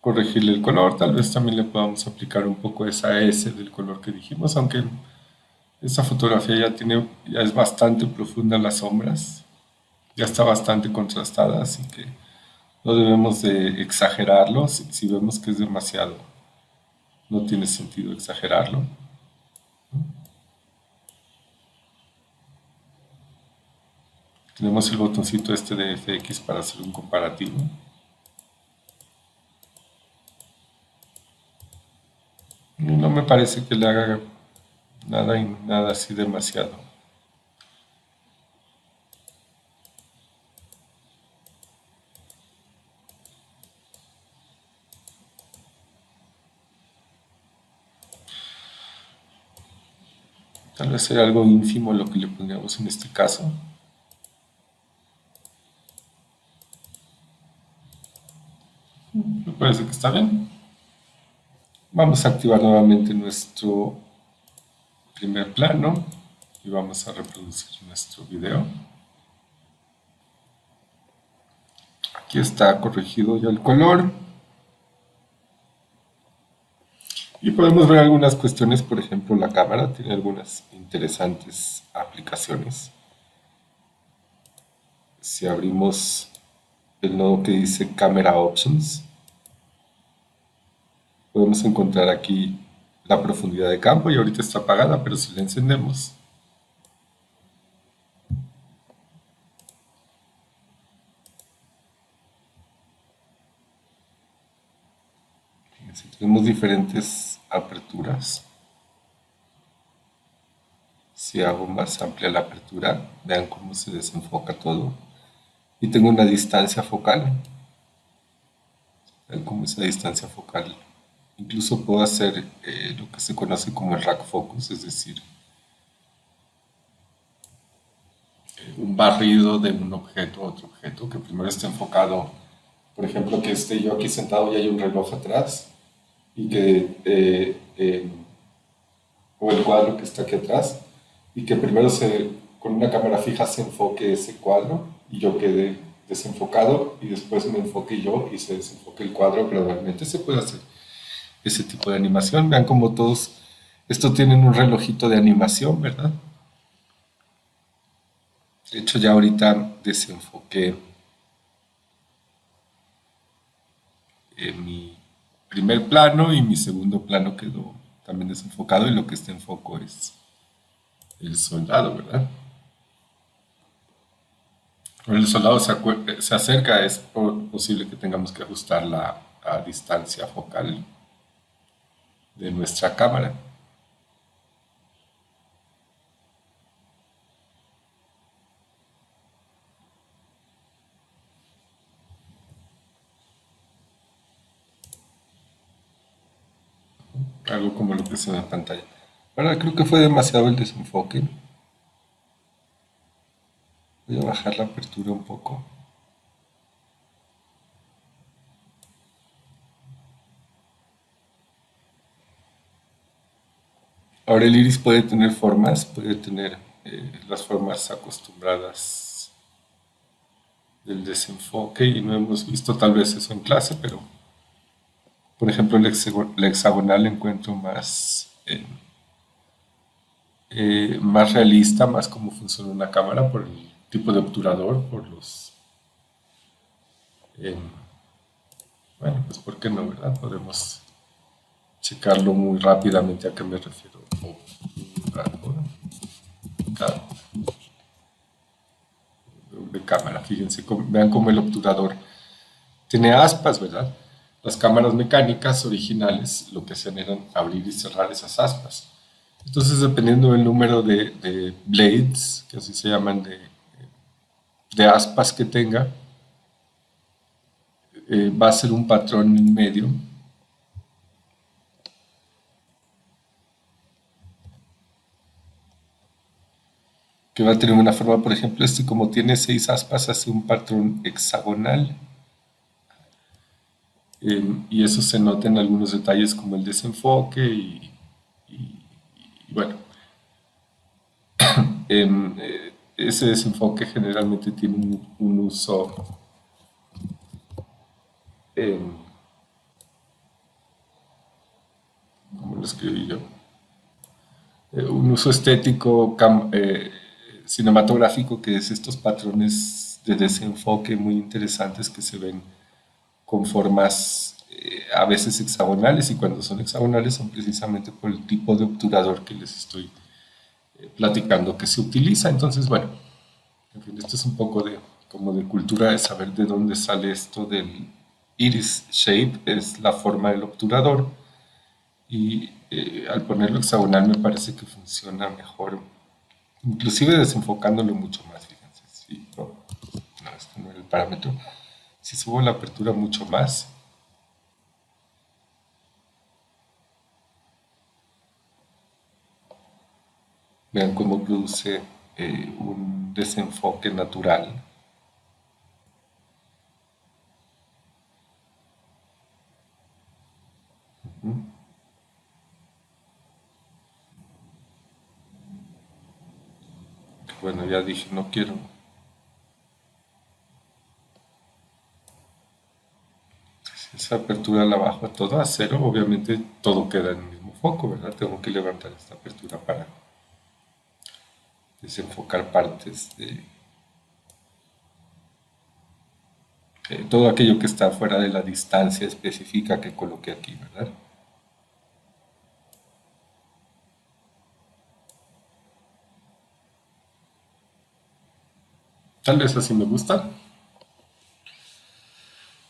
corregirle el color, tal vez también le podamos aplicar un poco esa S del color que dijimos, aunque esta fotografía ya es bastante profunda en las sombras, ya está bastante contrastada, así que no debemos de exagerarlo. Si vemos que es demasiado, no tiene sentido exagerarlo. Tenemos el botoncito este de FX para hacer un comparativo. No me parece que le haga nada y nada así demasiado. Tal vez sea algo ínfimo lo que le pondríamos en este caso. Me parece que está bien. Vamos a activar nuevamente nuestro primer plano y vamos a reproducir nuestro video. Aquí está corregido ya el color. Y podemos ver algunas cuestiones, por ejemplo, la cámara tiene algunas interesantes aplicaciones. Si abrimos el nodo que dice Camera Options, podemos encontrar aquí la profundidad de campo y ahorita está apagada, pero si la encendemos, fíjense, tenemos diferentes aperturas. Si hago más amplia la apertura, vean cómo se desenfoca todo. Y tengo una distancia focal. Vean cómo esa distancia focal. Incluso puedo hacer lo que se conoce como el rack focus, es decir, un barrido de un objeto a otro objeto, que primero esté enfocado, por ejemplo, que esté yo aquí sentado y hay un reloj atrás, y que, o el cuadro que está aquí atrás, y que primero con una cámara fija se enfoque ese cuadro y yo quede desenfocado y después me enfoque yo y se desenfoque el cuadro gradualmente. Se puede hacer ese tipo de animación. Vean como todos estos tienen un relojito de animación, ¿verdad? De hecho, ya ahorita desenfoqué mi primer plano y mi segundo plano quedó también desenfocado y lo que está en foco es el soldado, ¿verdad? Cuando el soldado se acerca es posible que tengamos que ajustar la distancia focal de nuestra cámara. que se ve en pantalla. Ahora creo que fue demasiado el desenfoque. Voy a bajar la apertura un poco. Ahora el iris puede tener formas, puede tener las formas acostumbradas del desenfoque y no hemos visto tal vez eso en clase, pero por ejemplo la hexagonal encuentro más realista, más cómo funciona una cámara por el tipo de obturador, por los... eh, bueno, pues ¿por qué no, verdad? Podemos checarlo muy rápidamente. ¿A qué me refiero? De cámara, fíjense, vean cómo el obturador tiene aspas, ¿verdad? Las cámaras mecánicas originales lo que hacían eran abrir y cerrar esas aspas. Entonces, dependiendo del número de blades, que así se llaman, de aspas que tenga, va a ser un patrón en medio que va a tener una forma, por ejemplo, este como tiene 6 aspas, hace un patrón hexagonal. Y eso se nota en algunos detalles como el desenfoque y bueno, ese desenfoque generalmente tiene un uso, em, ¿cómo lo escribí yo? Un uso estético, cinematográfico, que es estos patrones de desenfoque muy interesantes que se ven con formas a veces hexagonales, y cuando son hexagonales son precisamente por el tipo de obturador que les estoy platicando que se utiliza. Entonces, bueno, en fin, esto es un poco de como de cultura de saber de dónde sale esto del iris shape, es la forma del obturador, y al ponerlo hexagonal me parece que funciona mejor, inclusive desenfocándolo mucho más, fíjense. Sí, no, este no era el parámetro. Si subo la apertura mucho más, vean cómo produce un desenfoque natural. Bueno, ya dije, no quiero. Si esa apertura la bajo a todo a cero, obviamente todo queda en el mismo foco, ¿verdad? Tengo que levantar esta apertura para desenfocar partes de todo aquello que está fuera de la distancia específica que coloqué aquí, ¿verdad? Tal vez así me gusta.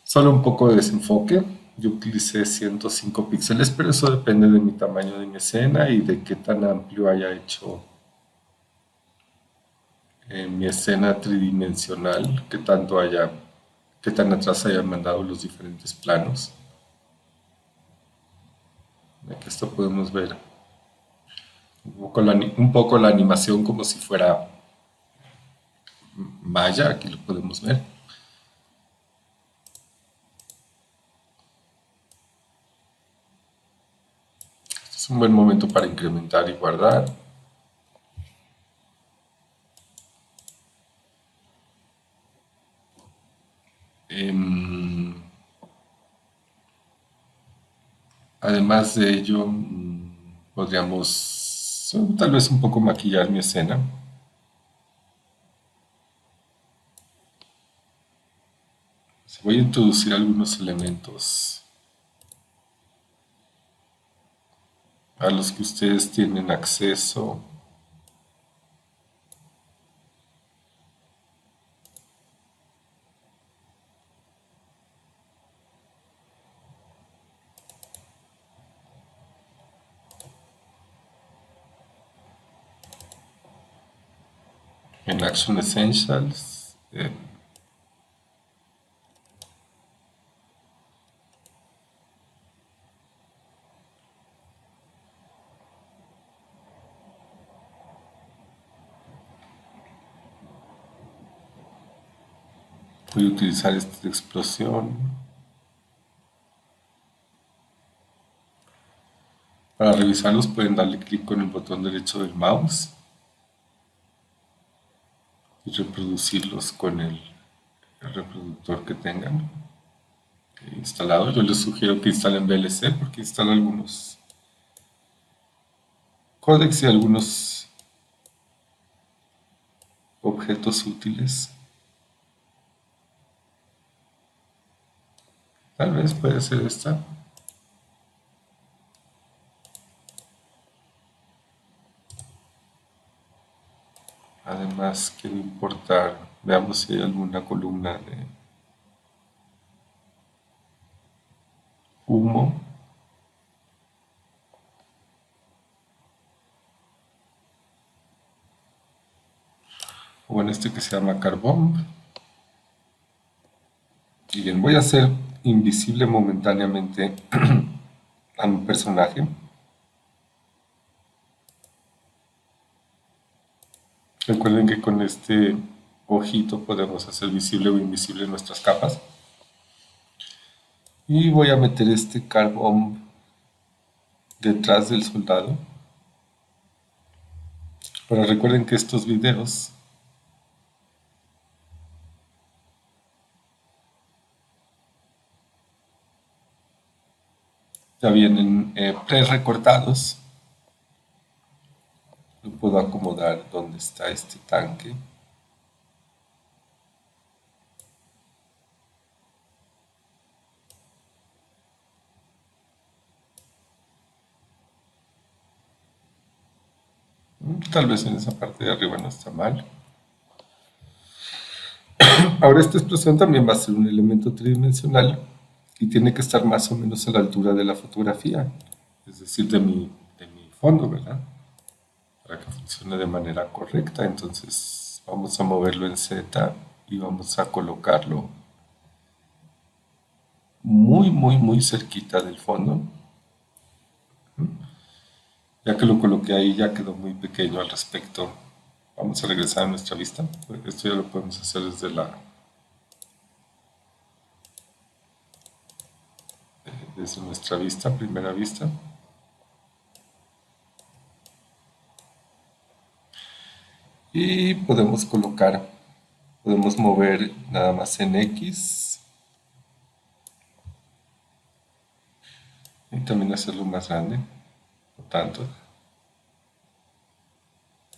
Solo un poco de desenfoque. Yo utilicé 105 píxeles, pero eso depende de mi tamaño de mi escena y de qué tan amplio haya hecho mi escena tridimensional, qué tan atrás hayan mandado los diferentes planos. Aquí esto podemos ver un poco la animación como si fuera Maya, aquí lo podemos ver. Este es un buen momento para incrementar y guardar. Em, Además de ello, podríamos tal vez un poco maquillar mi escena. Voy a introducir algunos elementos a los que ustedes tienen acceso. En Action Essentials. Voy a utilizar esta explosión. Para revisarlos pueden darle clic con el botón derecho del mouse y reproducirlos con el reproductor que tengan instalado. Yo les sugiero que instalen VLC porque instala algunos códecs y algunos objetos útiles. Tal vez puede ser esta. Además quiero importar, veamos si hay alguna columna de humo. O en este que se llama carbón. Y bien, voy a hacer invisible momentáneamente a mi personaje. Recuerden que con este ojito podemos hacer visible o invisible nuestras capas. Y voy a meter este carbón detrás del soldado. Pero recuerden que estos videos ya vienen pre-recortados. Lo puedo acomodar donde está este tanque. Tal vez en esa parte de arriba no está mal. Ahora esta explosión también va a ser un elemento tridimensional y tiene que estar más o menos a la altura de la fotografía, es decir, de mi fondo, ¿verdad? Para que funcione de manera correcta. Entonces vamos a moverlo en Z y vamos a colocarlo muy cerquita del fondo. Ya que lo coloqué ahí ya quedó muy pequeño al respecto. Vamos a regresar a nuestra vista. Esto ya lo podemos hacer desde nuestra vista, primera vista. Y podemos mover nada más en X. Y también hacerlo más grande, no tanto.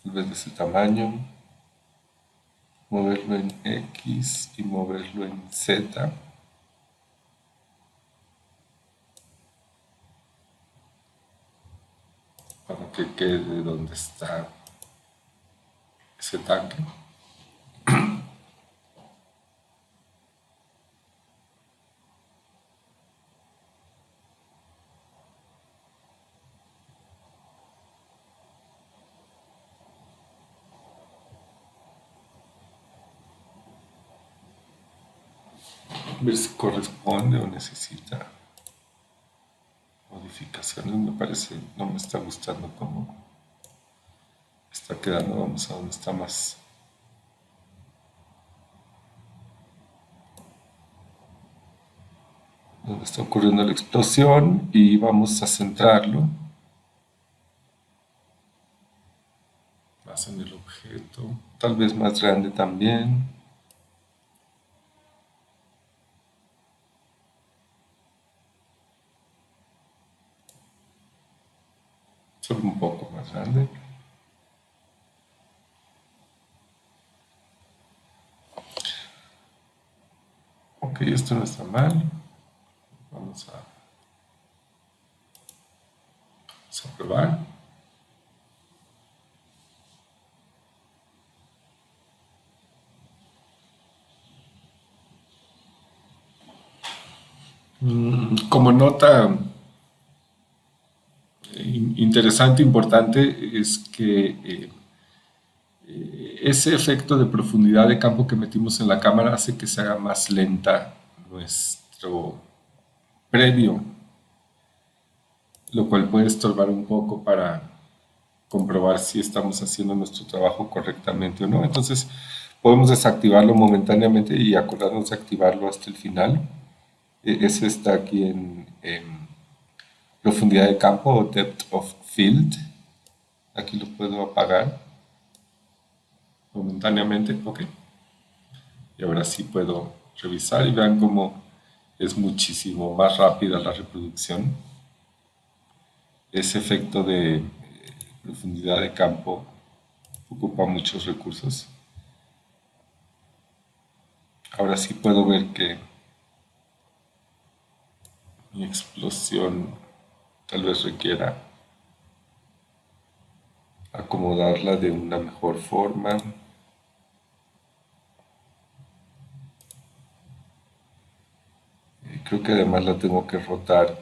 Tal vez de ese tamaño. Moverlo en X y moverlo en Z. Para que quede donde está ese tanque. Ver si corresponde o necesita modificaciones. Me parece, no me está gustando cómo está quedando. Vamos a donde está más. Donde está ocurriendo la explosión y vamos a centrarlo más en el objeto, tal vez más grande también. Solo un poco más grande. Ok, esto no está mal. Vamos a probar. Como nota interesante, importante, es que ese efecto de profundidad de campo que metimos en la cámara hace que se haga más lenta nuestro previo, lo cual puede estorbar un poco para comprobar si estamos haciendo nuestro trabajo correctamente o no. Entonces, Podemos desactivarlo momentáneamente y acordarnos de activarlo hasta el final. Ese está aquí en profundidad de campo o depth of field. Aquí lo puedo apagar momentáneamente, ok. Y ahora sí puedo revisar y vean cómo es muchísimo más rápida la reproducción. Ese efecto de profundidad de campo ocupa muchos recursos. Ahora sí puedo ver que mi explosión tal vez requiera acomodarla de una mejor forma. Creo que además la tengo que rotar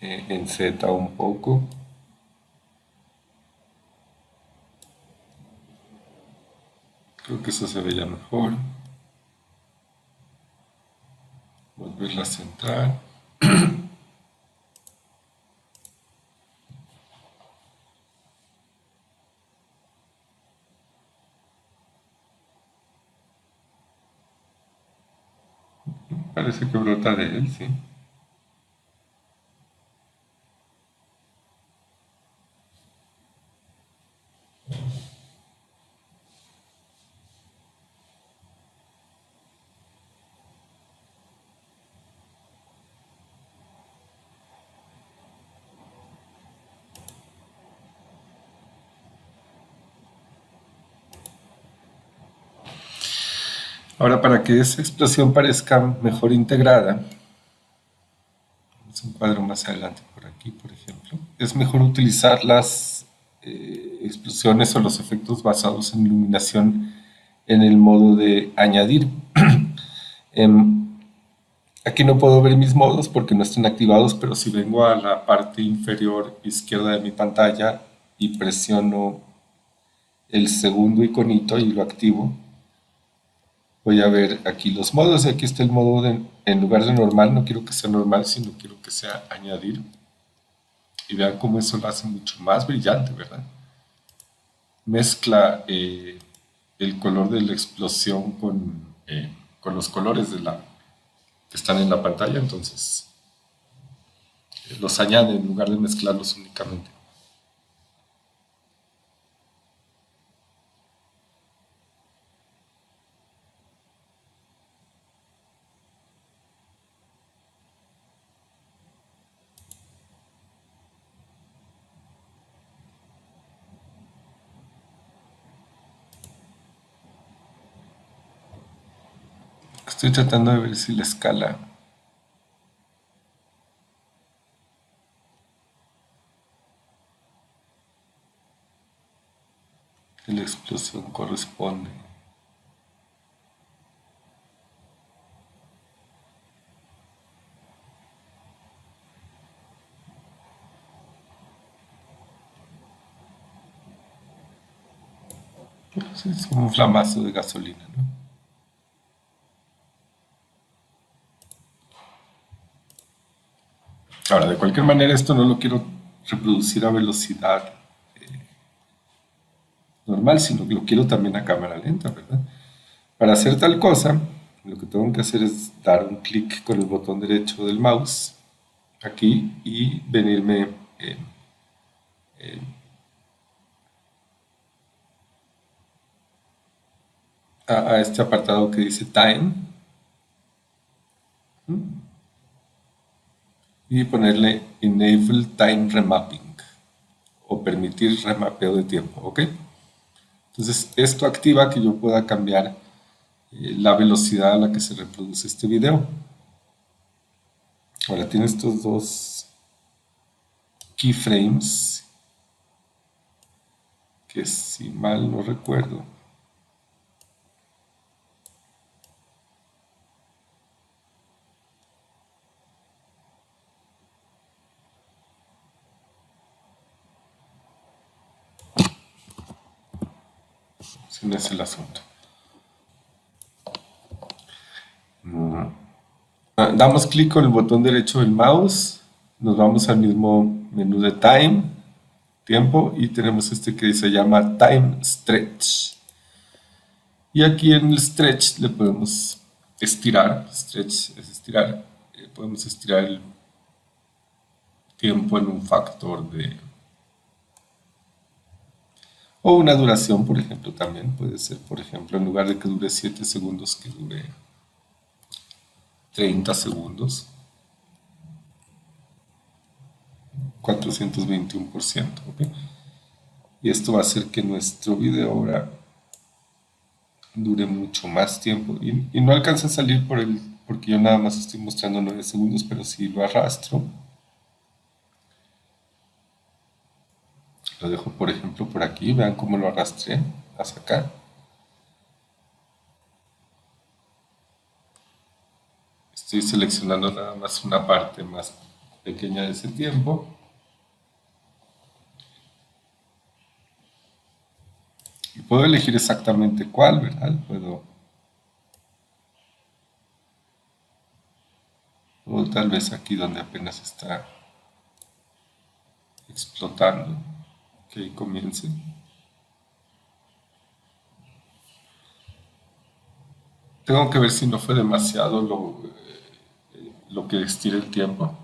en Z un poco. Creo que eso se veía mejor. Volverla a centrar. Parece que brota de él, sí. Ahora, para que esa explosión parezca mejor integrada, es un cuadro más adelante por aquí, por ejemplo, es mejor utilizar las explosiones o los efectos basados en iluminación en el modo de añadir. Aquí no puedo ver mis modos porque no están activados, pero si vengo a la parte inferior izquierda de mi pantalla y presiono el segundo iconito y lo activo, voy a ver aquí los modos. Aquí está el modo en lugar de normal, no quiero que sea normal, sino quiero que sea añadir. Y vean cómo eso lo hace mucho más brillante, ¿verdad? Mezcla el color de la explosión con los colores que están en la pantalla, entonces los añade en lugar de mezclarlos únicamente. Estoy tratando de ver si la escala de la explosión corresponde. Pues es como un flamazo de gasolina, ¿no? Ahora, de cualquier manera, esto no lo quiero reproducir a velocidad normal, sino que lo quiero también a cámara lenta, ¿verdad? Para hacer tal cosa, lo que tengo que hacer es dar un clic con el botón derecho del mouse aquí y venirme a este apartado que dice Time y ponerle Enable Time Remapping o permitir remapeo de tiempo, ¿ok? Entonces, esto activa que yo pueda cambiar la velocidad a la que se reproduce este video. Ahora tiene estos dos keyframes que si mal no recuerdo ese no es el asunto. Damos clic con el botón derecho del mouse Nos vamos al mismo menú de Time, tiempo, y tenemos este que se llama Time Stretch. Y aquí en el Stretch le podemos estirar, stretch es estirar, podemos estirar el tiempo en un factor de... O una duración, por ejemplo, también puede ser, por ejemplo, en lugar de que dure 7 segundos, que dure 30 segundos, 421%, ¿ok? Y esto va a hacer que nuestro video ahora dure mucho más tiempo. Y no alcanza a salir porque yo nada más estoy mostrando 9 segundos, pero si lo arrastro, lo dejo por ejemplo por aquí, vean cómo lo arrastré hasta acá. Estoy seleccionando nada más una parte más pequeña de ese tiempo. Y puedo elegir exactamente cuál, ¿verdad? O tal vez aquí donde apenas está explotando, que comience. Tengo que ver si no fue demasiado lo que estira el tiempo.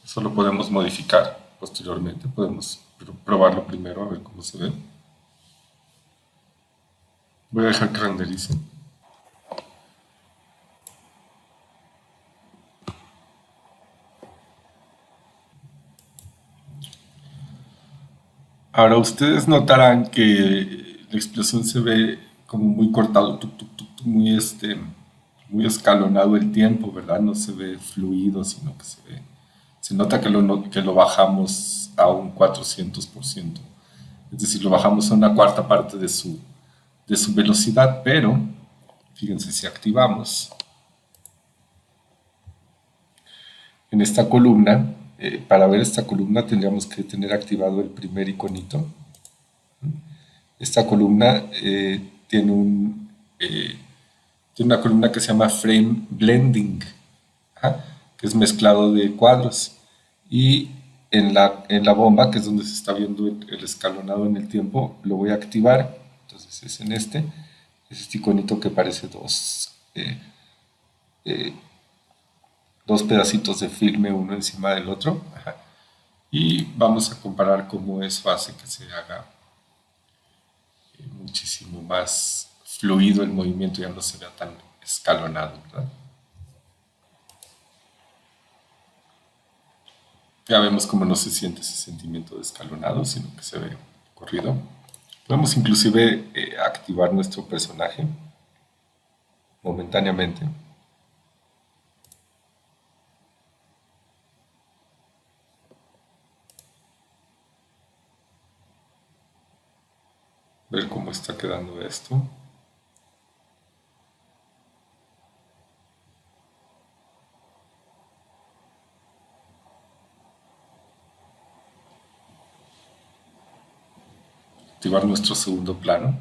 Eso lo podemos modificar posteriormente. Podemos probarlo primero a ver cómo se ve. Voy a dejar que renderice. Ahora ustedes notarán que la explosión se ve como muy cortado, muy muy escalonado el tiempo, ¿verdad? No se ve fluido, sino que se nota que que lo bajamos a un 400%. Es decir, lo bajamos a una cuarta parte de su velocidad, pero fíjense, si activamos en esta columna, para ver esta columna tendríamos que tener activado el primer iconito. Esta columna tiene una columna que se llama Frame Blending, ¿ah? Que es mezclado de cuadros. Y en la bomba, que es donde se está viendo el escalonado en el tiempo, lo voy a activar. Entonces es en es este iconito que parece dos pedacitos de filme uno encima del otro. Ajá. Y vamos a comparar cómo eso hace que se haga muchísimo más fluido el movimiento, ya no se vea tan escalonado, ¿verdad? Ya vemos cómo no se siente ese sentimiento de escalonado, sino que se ve corrido. Podemos inclusive activar nuestro personaje momentáneamente. Ver cómo está quedando esto. Activar nuestro segundo plano.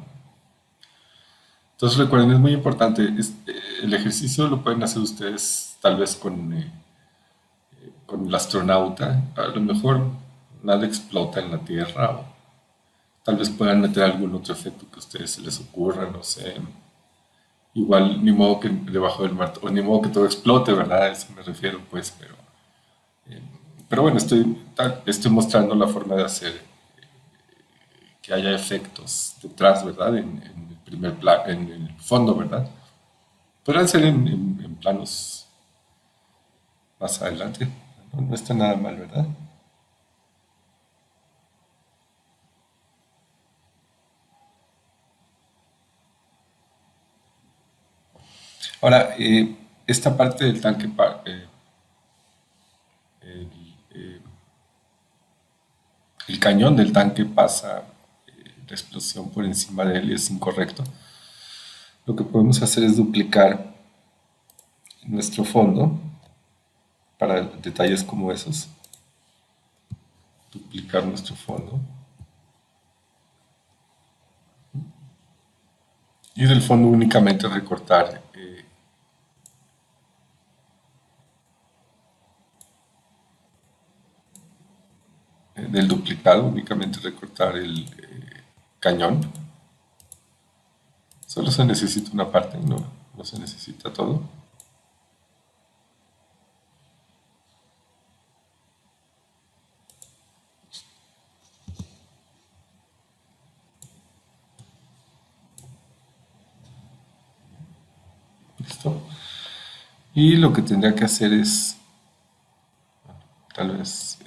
Entonces recuerden, es muy importante, el ejercicio lo pueden hacer ustedes tal vez con el astronauta. A lo mejor nada explota en la Tierra o tal vez puedan meter algún otro efecto que a ustedes se les ocurra, no sé. Igual ni modo que debajo del mar, o ni modo que todo explote, ¿verdad? A eso me refiero, pues, pero bueno, estoy mostrando la forma de hacer que haya efectos detrás, ¿verdad? En el primer plano, en el fondo, ¿verdad? Podrán ser en planos más adelante. No está nada mal, ¿verdad? Ahora, esta parte del tanque, el, eh, el cañón del tanque pasa la explosión por encima de él y es incorrecto. Lo que podemos hacer es duplicar nuestro fondo para detalles como esos. Duplicar nuestro fondo. Y del fondo únicamente recortar del duplicado, únicamente recortar el cañón. Solo se necesita una parte, no se necesita todo. Listo. Y lo que tendría que hacer es, tal vez,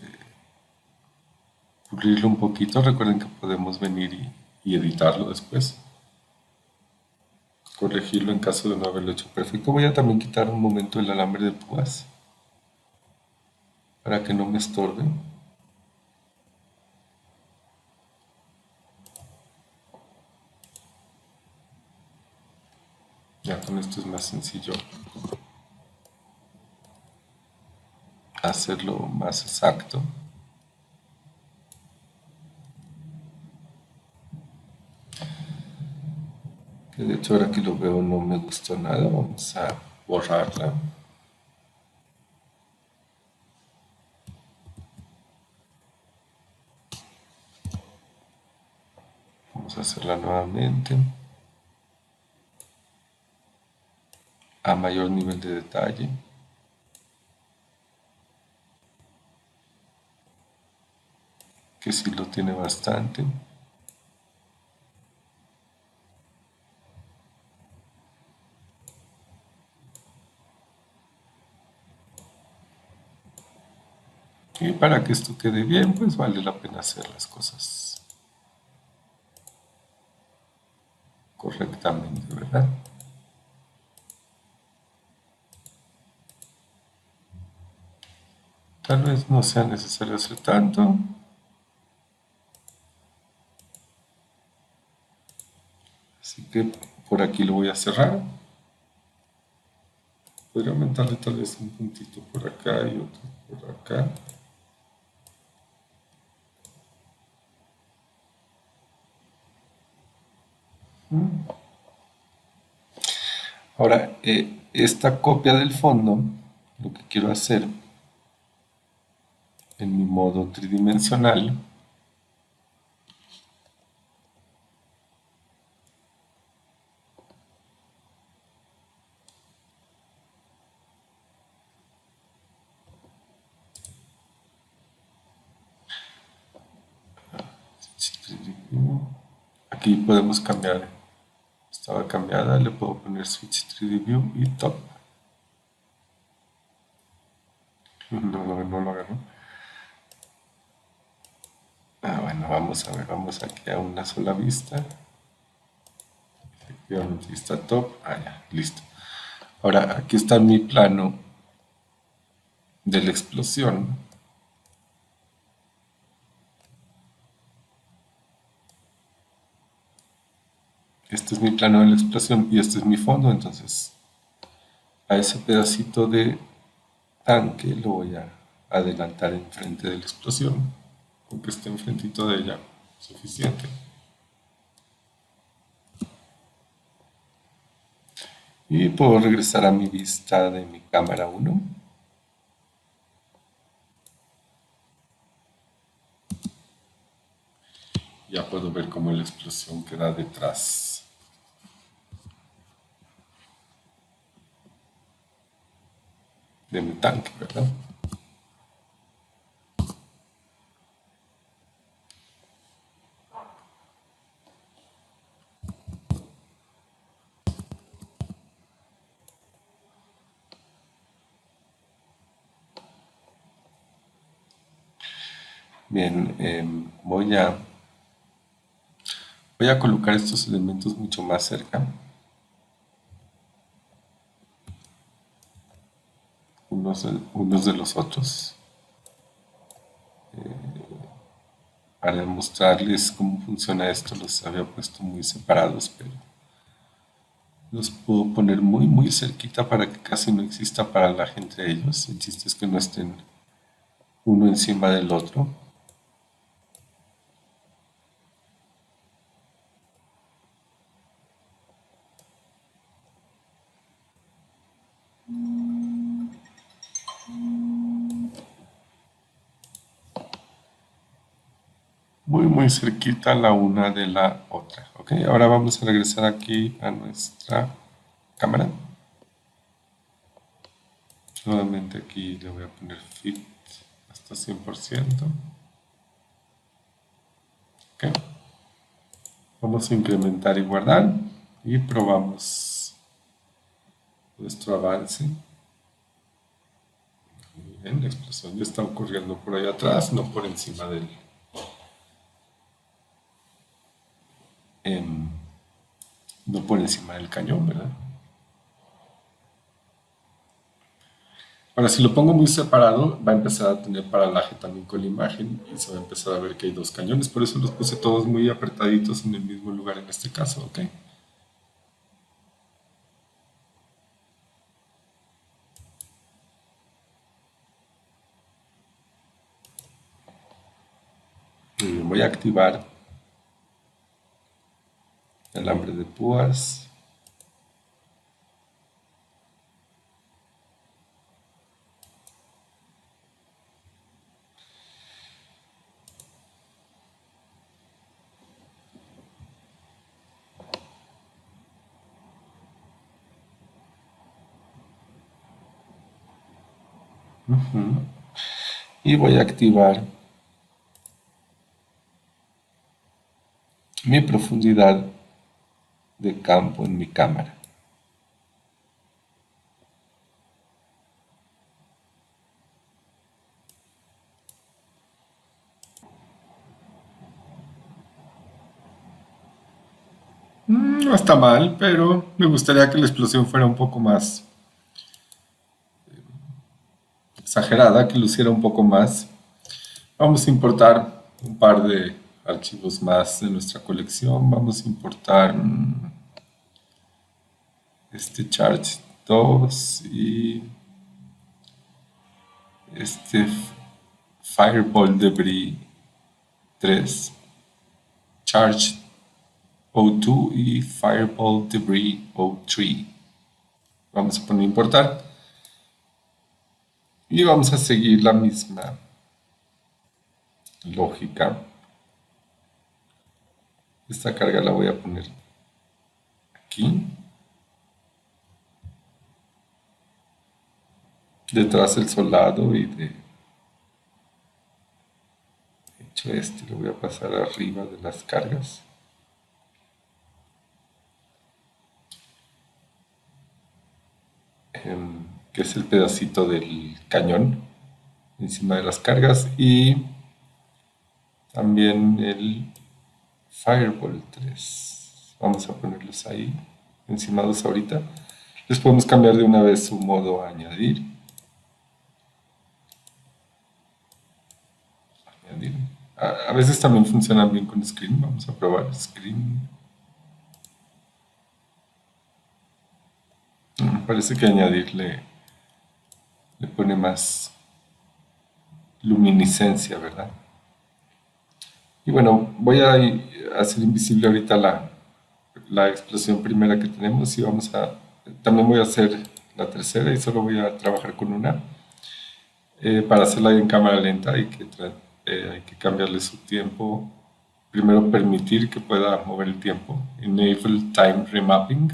pulirlo un poquito. Recuerden que podemos venir y editarlo después. Corregirlo en caso de no haberlo hecho perfecto. Voy a también quitar un momento el alambre de púas para que no me estorbe. Ya con esto es más sencillo hacerlo más exacto. Que de hecho ahora que lo veo no me gustó nada. Vamos a borrarla. Vamos a hacerla nuevamente a mayor nivel de detalle. Que sí lo tiene bastante. Y para que esto quede bien, pues vale la pena hacer las cosas correctamente, ¿verdad? Tal vez no sea necesario hacer tanto. Así que por aquí lo voy a cerrar. Podría aumentarle tal vez un puntito por acá y otro por acá. Ahora, esta copia del fondo, lo que quiero hacer en mi modo tridimensional, aquí podemos cambiar. Estaba cambiada, le puedo poner Switch 3D View y Top. No lo agarró. Bueno, vamos a ver, vamos aquí a una sola vista. Efectivamente, está Top. Ya, listo. Ahora, aquí está mi plano de la explosión. Este es mi plano de la explosión y este es mi fondo, entonces a ese pedacito de tanque lo voy a adelantar enfrente de la explosión, aunque esté enfrentito de ella, suficiente. Y puedo regresar a mi vista de mi cámara 1. Ya puedo ver cómo la explosión queda detrás de mi tanque, ¿verdad? Bien, voy a colocar estos elementos mucho más cerca, unos de los otros, para mostrarles cómo funciona esto. Los había puesto muy separados, pero los puedo poner muy cerquita para que casi no exista parallaje entre ellos. El chiste es que no estén uno encima del otro. muy cerquita la una de la otra. Ok, ahora vamos a regresar aquí a nuestra cámara. Nuevamente aquí le voy a poner fit hasta 100%. Ok, vamos a incrementar y guardar y probamos nuestro avance. Muy bien, la explosión ya está ocurriendo por ahí atrás, no por encima del... no por encima del cañón, ¿verdad? Ahora, si lo pongo muy separado, va a empezar a tener paralaje también con la imagen y se va a empezar a ver que hay dos cañones. Por eso los puse todos muy apretaditos en el mismo lugar en este caso, ¿ok? Muy bien, voy a activar el alambre de púas. Y voy a activar mi profundidad de campo en mi cámara. No está mal, pero me gustaría que la explosión fuera un poco más exagerada, que luciera un poco más. Vamos a importar un par de archivos más de nuestra colección. Vamos a importar este Charge 2 y este Fireball Debris 3, Charge O2 y Fireball Debris O3. Vamos a poner importar y vamos a seguir la misma lógica. Esta carga la voy a poner aquí, detrás del soldado, y de hecho este lo voy a pasar arriba de las cargas. Que es el pedacito del cañón encima de las cargas, y también el Fireball 3. Vamos a ponerlos ahí encimados ahorita. Les podemos cambiar de una vez su modo a añadir. Añadir. A veces también funcionan bien con screen. Vamos a probar screen. Parece que añadirle le pone más luminiscencia, ¿verdad? Y bueno, voy a hacer invisible ahorita la explosión primera que tenemos, y vamos a... También voy a hacer la tercera y solo voy a trabajar con una. Para hacerla en cámara lenta hay que cambiarle su tiempo. Primero permitir que pueda mover el tiempo. Enable Time Remapping.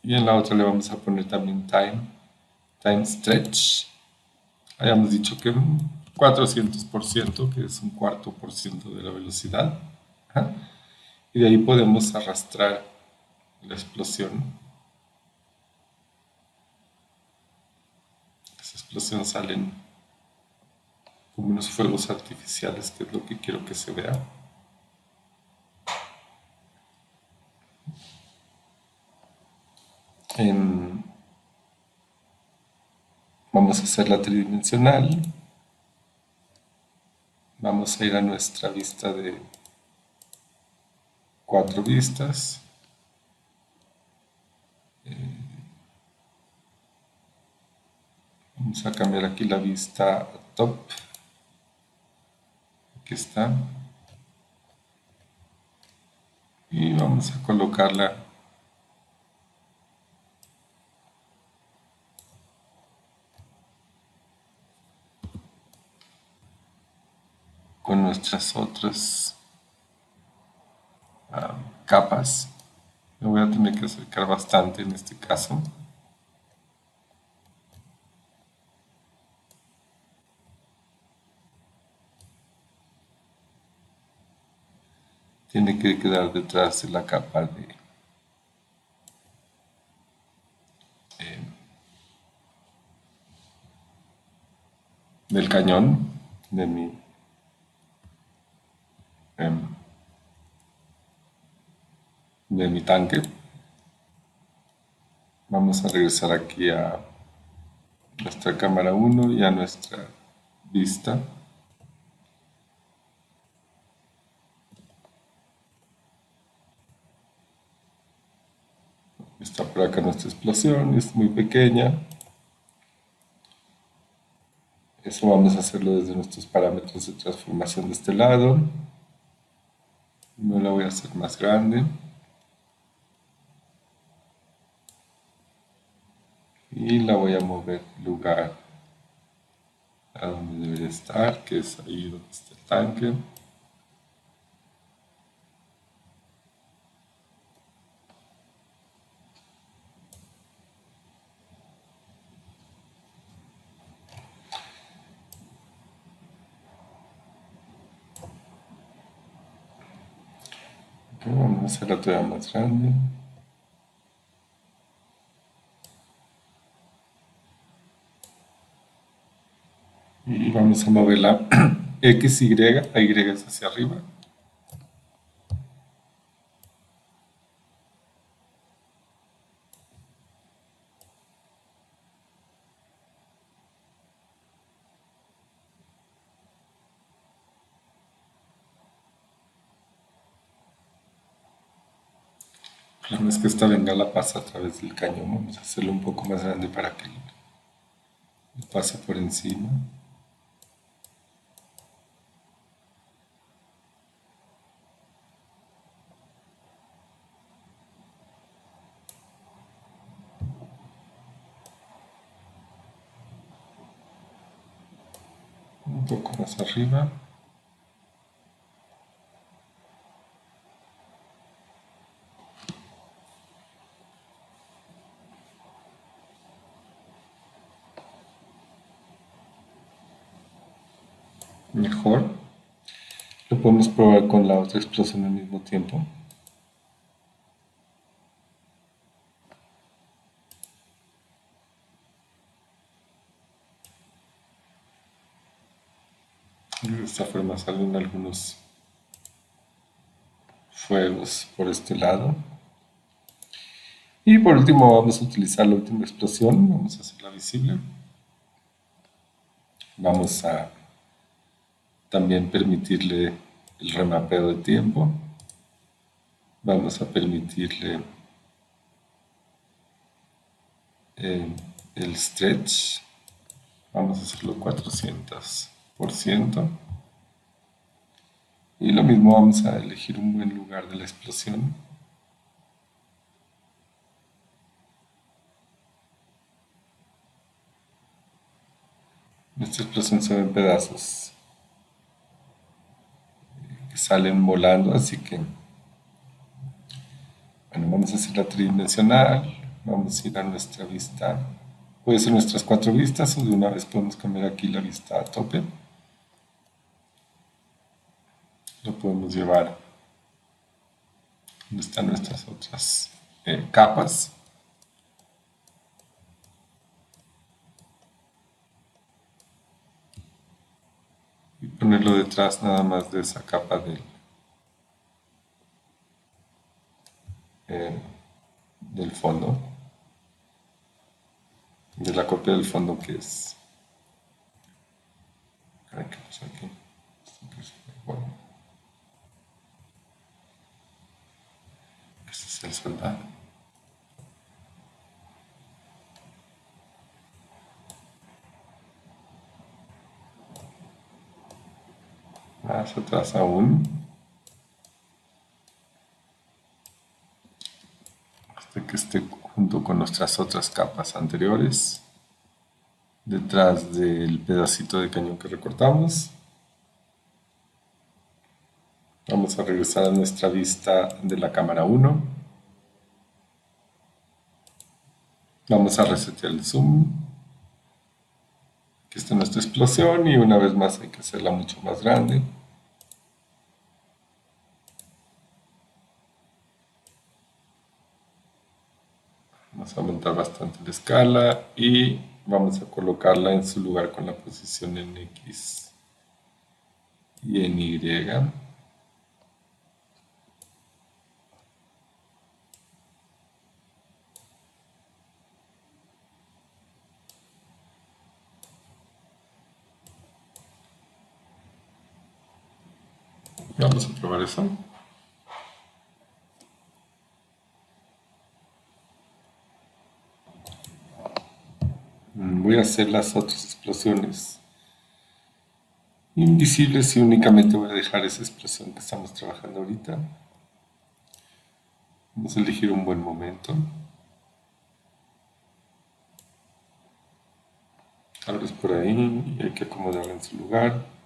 Y en la otra le vamos a poner también Time Stretch. Hayamos dicho que un 400%, que es un cuarto por ciento de la velocidad. Ajá. Y de ahí podemos arrastrar la explosión. Esa explosión salen como unos fuegos artificiales, que es lo que quiero que se vea. Vamos a hacer la tridimensional. Vamos a ir a nuestra vista de 4 vistas. Vamos a cambiar aquí la vista top. Aquí está. Y vamos a colocarla con nuestras otras capas. Me voy a tener que acercar bastante en este caso. Tiene que quedar detrás de la capa del cañón de em, de mi tanque. Vamos a regresar aquí a nuestra cámara 1 y a nuestra vista. Está por acá nuestra explosión, es muy pequeña. Eso vamos a hacerlo desde nuestros parámetros de transformación de este lado. No la voy a hacer más grande. Y la voy a mover lugar a donde debería estar, que es ahí donde está el tanque. Ok, vamos a hacerla todavía más grande. Y vamos a moverla X, Y, la Y es hacia arriba. El problema es que esta bengala pasa a través del cañón. Vamos a hacerlo un poco más grande para que pase por encima. Un poco más arriba. Mejor. Lo podemos probar con la otra explosión al mismo tiempo. De esta forma salen algunos fuegos por este lado. Y por último vamos a utilizar la última explosión. Vamos a hacerla visible. Vamos a también permitirle el remapeo de tiempo. Vamos a permitirle el stretch. Vamos a hacerlo 400%. Y lo mismo vamos a elegir un buen lugar de la explosión. Esta explosión se ve en pedazos que salen volando, así que bueno, vamos a hacer la tridimensional. Vamos a ir a nuestra vista. Puede ser nuestras 4 vistas o de una vez podemos cambiar aquí la vista a tope. Lo podemos llevar donde están nuestras otras capas. Y ponerlo detrás nada más de esa capa del fondo. De la copia del fondo que es... ¿Qué pasó aquí? Bueno, este es el soldado. Más atrás aún. Hasta que esté junto con nuestras otras capas anteriores. Detrás del pedacito de cañón que recortamos. Vamos a regresar a nuestra vista de la cámara 1. Vamos a resetear el zoom. Aquí está nuestra explosión y una vez más hay que hacerla mucho más grande. Vamos a aumentar bastante la escala y vamos a colocarla en su lugar con la posición en X y en Y. Vamos a probar eso. Voy a hacer las otras explosiones invisibles y únicamente voy a dejar esa explosión que estamos trabajando ahorita. Vamos a elegir un buen momento. Abres por ahí y hay que acomodarla en su lugar.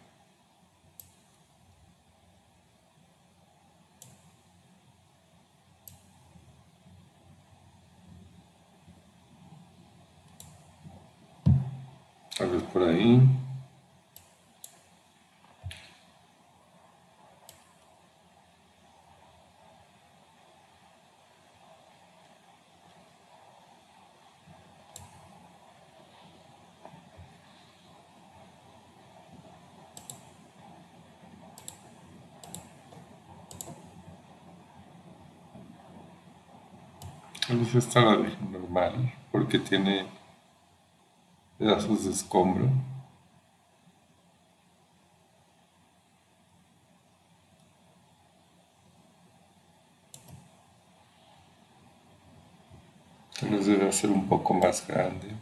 Abres por ahí. Tal vez esta la dejo normal porque tiene pedazos de escombro. Tal vez debe ser un poco más grande.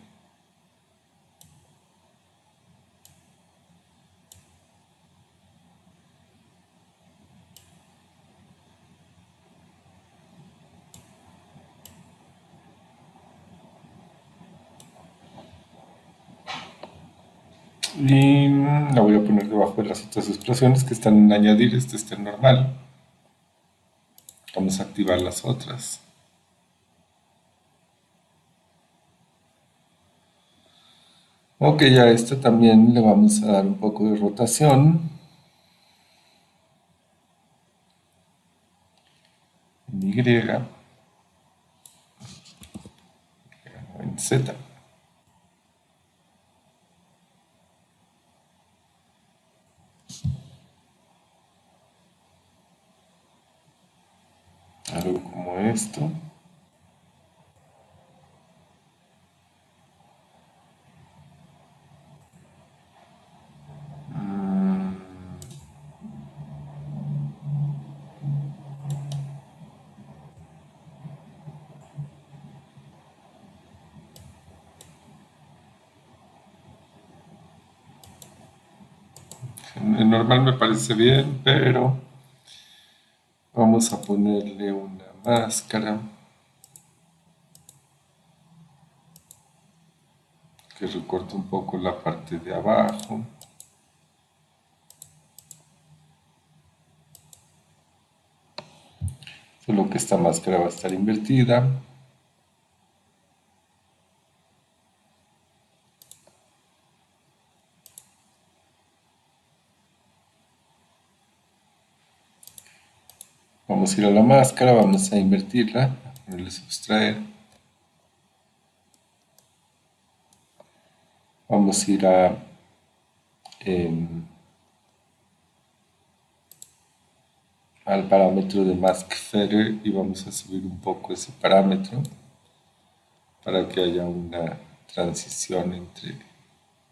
Y la voy a poner debajo de las otras explosiones que están en añadir. Este está en normal. Vamos a activar las otras. Ok, a esta también le vamos a dar un poco de rotación. En Y. En Z. Algo como esto. En normal me parece bien, pero vamos a ponerle una máscara que recorte un poco la parte de abajo. Solo que esta máscara va a estar invertida. Vamos a ir a la máscara, vamos a invertirla, a ponerle sustraer. Vamos a ir a al parámetro de Mask Feather y vamos a subir un poco ese parámetro para que haya una transición entre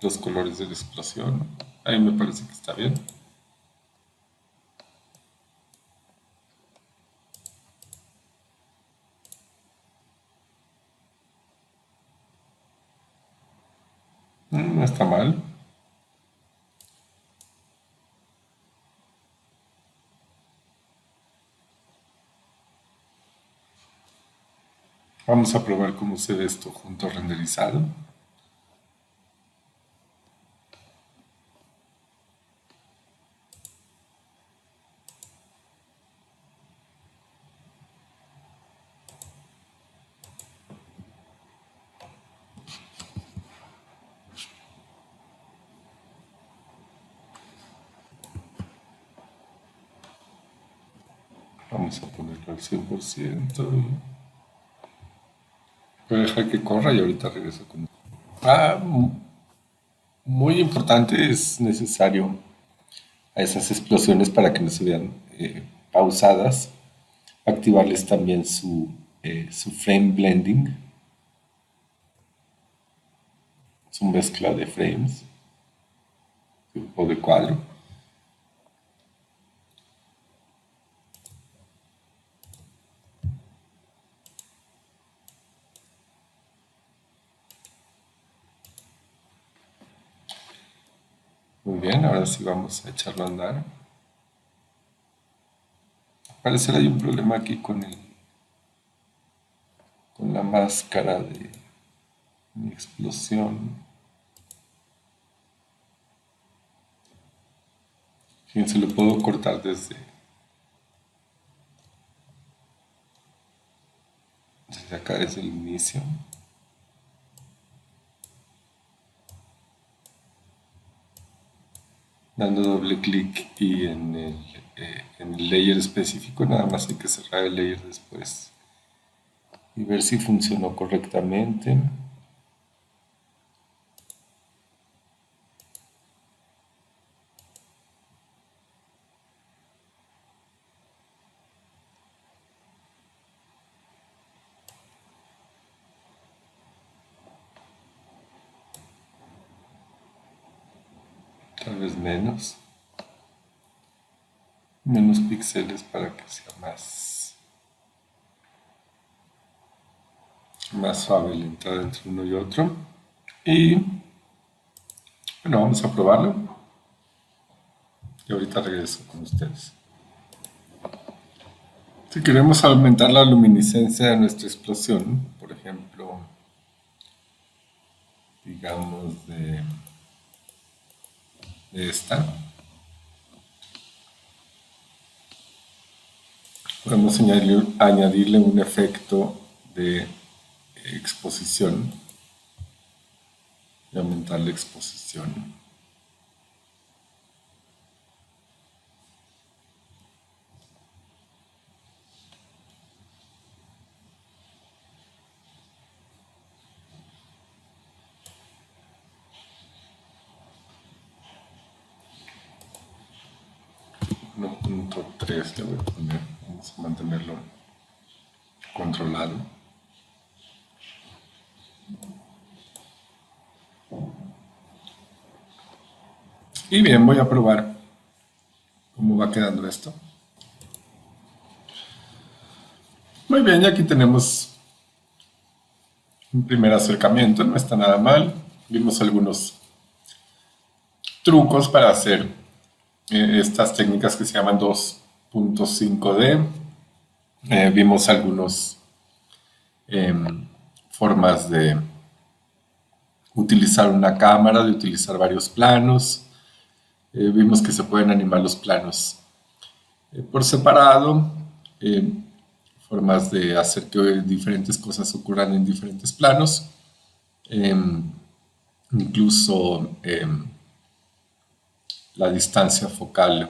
los colores de la explosión. Ahí me parece que está bien. No está mal. Vamos a probar cómo se ve esto junto renderizado. Vamos a ponerlo al 100%. Voy a dejar que corra y ahorita regreso con... Muy importante, es necesario a esas explosiones para que no se vean pausadas, activarles también su frame blending, su mezcla de frames o de cuadro. Muy bien, ahora sí vamos a echarlo a andar. Al parecer hay un problema aquí con la máscara de mi explosión. Fíjense, lo puedo cortar desde acá, desde el inicio. Dando doble clic y en el layer específico nada más hay que cerrar el layer después y ver si funcionó correctamente. Tal vez menos píxeles para que sea más suave la entrada entre uno y otro. Y bueno, vamos a probarlo y ahorita regreso con ustedes. Si queremos aumentar la luminiscencia de nuestra explosión, por ejemplo, digamos de esta, podemos añadirle un efecto de exposición y aumentar la exposición. .3 le voy a poner, vamos a mantenerlo controlado. Y bien, voy a probar cómo va quedando esto. Muy bien, y aquí tenemos un primer acercamiento, no está nada mal. Vimos algunos trucos para hacer estas técnicas que se llaman 2.5D. Vimos algunas formas de utilizar una cámara, de utilizar varios planos. Vimos que se pueden animar los planos por separado, formas de hacer que diferentes cosas ocurran en diferentes planos, incluso la distancia focal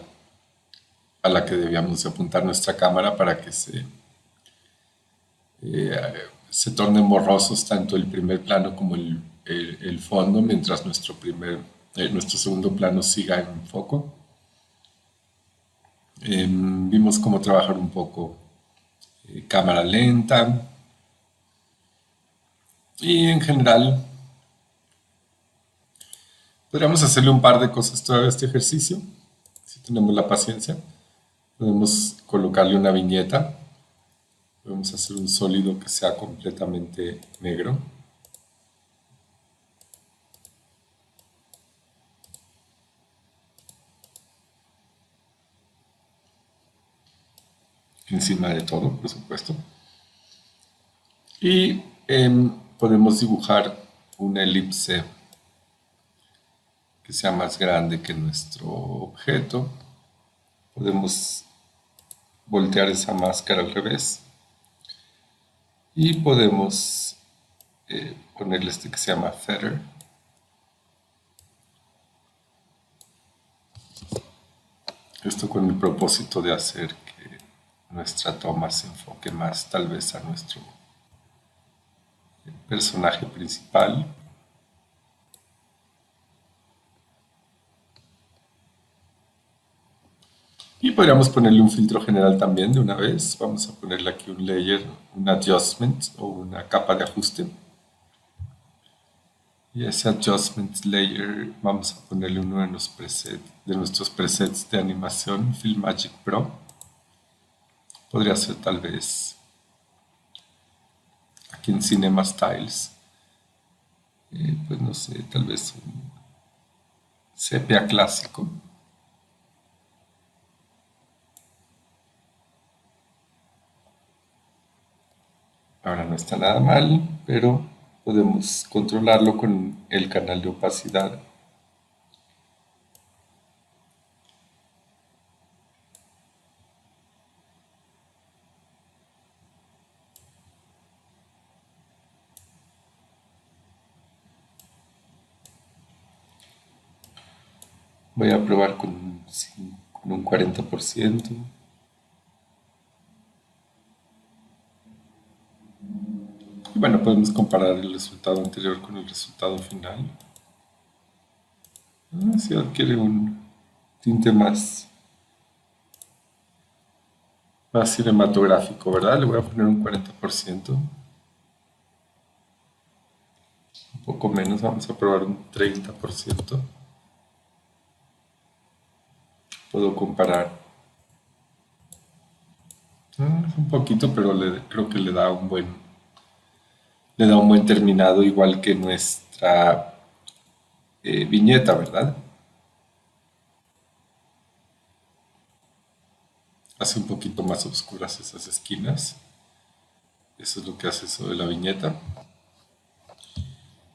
a la que debíamos apuntar nuestra cámara para que se tornen borrosos tanto el primer plano como el fondo, mientras nuestro segundo plano siga en foco. Vimos cómo trabajar un poco cámara lenta y en general podríamos hacerle un par de cosas todavía a este ejercicio si tenemos la paciencia. Podemos colocarle una viñeta, podemos hacer un sólido que sea completamente negro. Encima de todo, por supuesto. Y podemos dibujar una elipse que sea más grande que nuestro objeto. Podemos voltear esa máscara al revés y podemos ponerle este que se llama feather. Esto con el propósito de hacer que nuestra toma se enfoque más tal vez a nuestro personaje principal. Y podríamos ponerle un filtro general también de una vez. Vamos a ponerle aquí un layer, un adjustment o una capa de ajuste. Y ese adjustment layer vamos a ponerle uno de nuestros presets de animación, Filmmagick Pro. Podría ser tal vez aquí en Cinema Styles. Pues no sé, tal vez un sepia clásico. Ahora no está nada mal, pero podemos controlarlo con el canal de opacidad. Voy a probar con un 40%. Y bueno, podemos comparar el resultado anterior con el resultado final. Si adquiere un tinte más cinematográfico, ¿verdad? Le voy a poner un 40%. Un poco menos, vamos a probar un 30%. Puedo comparar. Un poquito, pero creo que le da un buen terminado, igual que nuestra viñeta, ¿verdad? Hace un poquito más oscuras esas esquinas. Eso es lo que hace eso de la viñeta.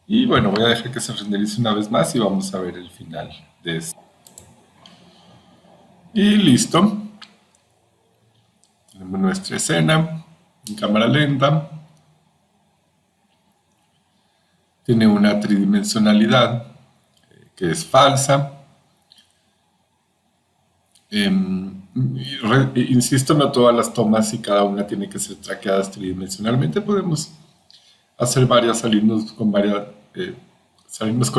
Y bueno, voy a dejar que se renderice una vez más y vamos a ver el final de esto. Y listo. Tenemos nuestra escena en cámara lenta. Tiene una tridimensionalidad que es falsa. Insisto, no todas las tomas y cada una tiene que ser traqueadas tridimensionalmente. Podemos hacer varias, salirnos con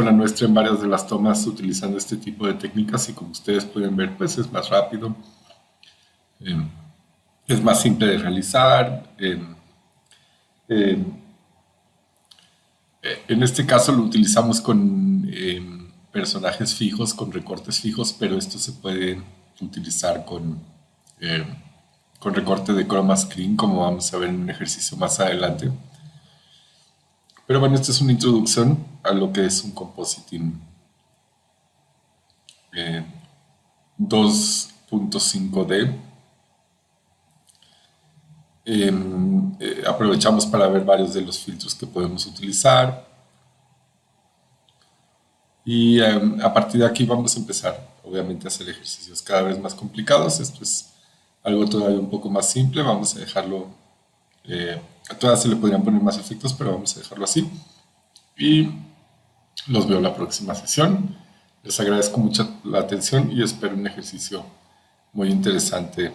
la nuestra en varias de las tomas utilizando este tipo de técnicas y como ustedes pueden ver, pues es más rápido, es más simple de realizar. En este caso lo utilizamos con personajes fijos, con recortes fijos, pero esto se puede utilizar eh, con recorte de chroma screen, como vamos a ver en un ejercicio más adelante. Pero bueno, esta es una introducción a lo que es un compositing 2.5D. Aprovechamos para ver varios de los filtros que podemos utilizar. Y a partir de aquí vamos a empezar, obviamente, a hacer ejercicios cada vez más complicados. Esto es algo todavía un poco más simple. Vamos a dejarlo, a todas se le podrían poner más efectos, pero vamos a dejarlo así. Y los veo en la próxima sesión. Les agradezco mucho la atención y espero un ejercicio muy interesante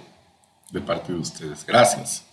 de parte de ustedes. Gracias.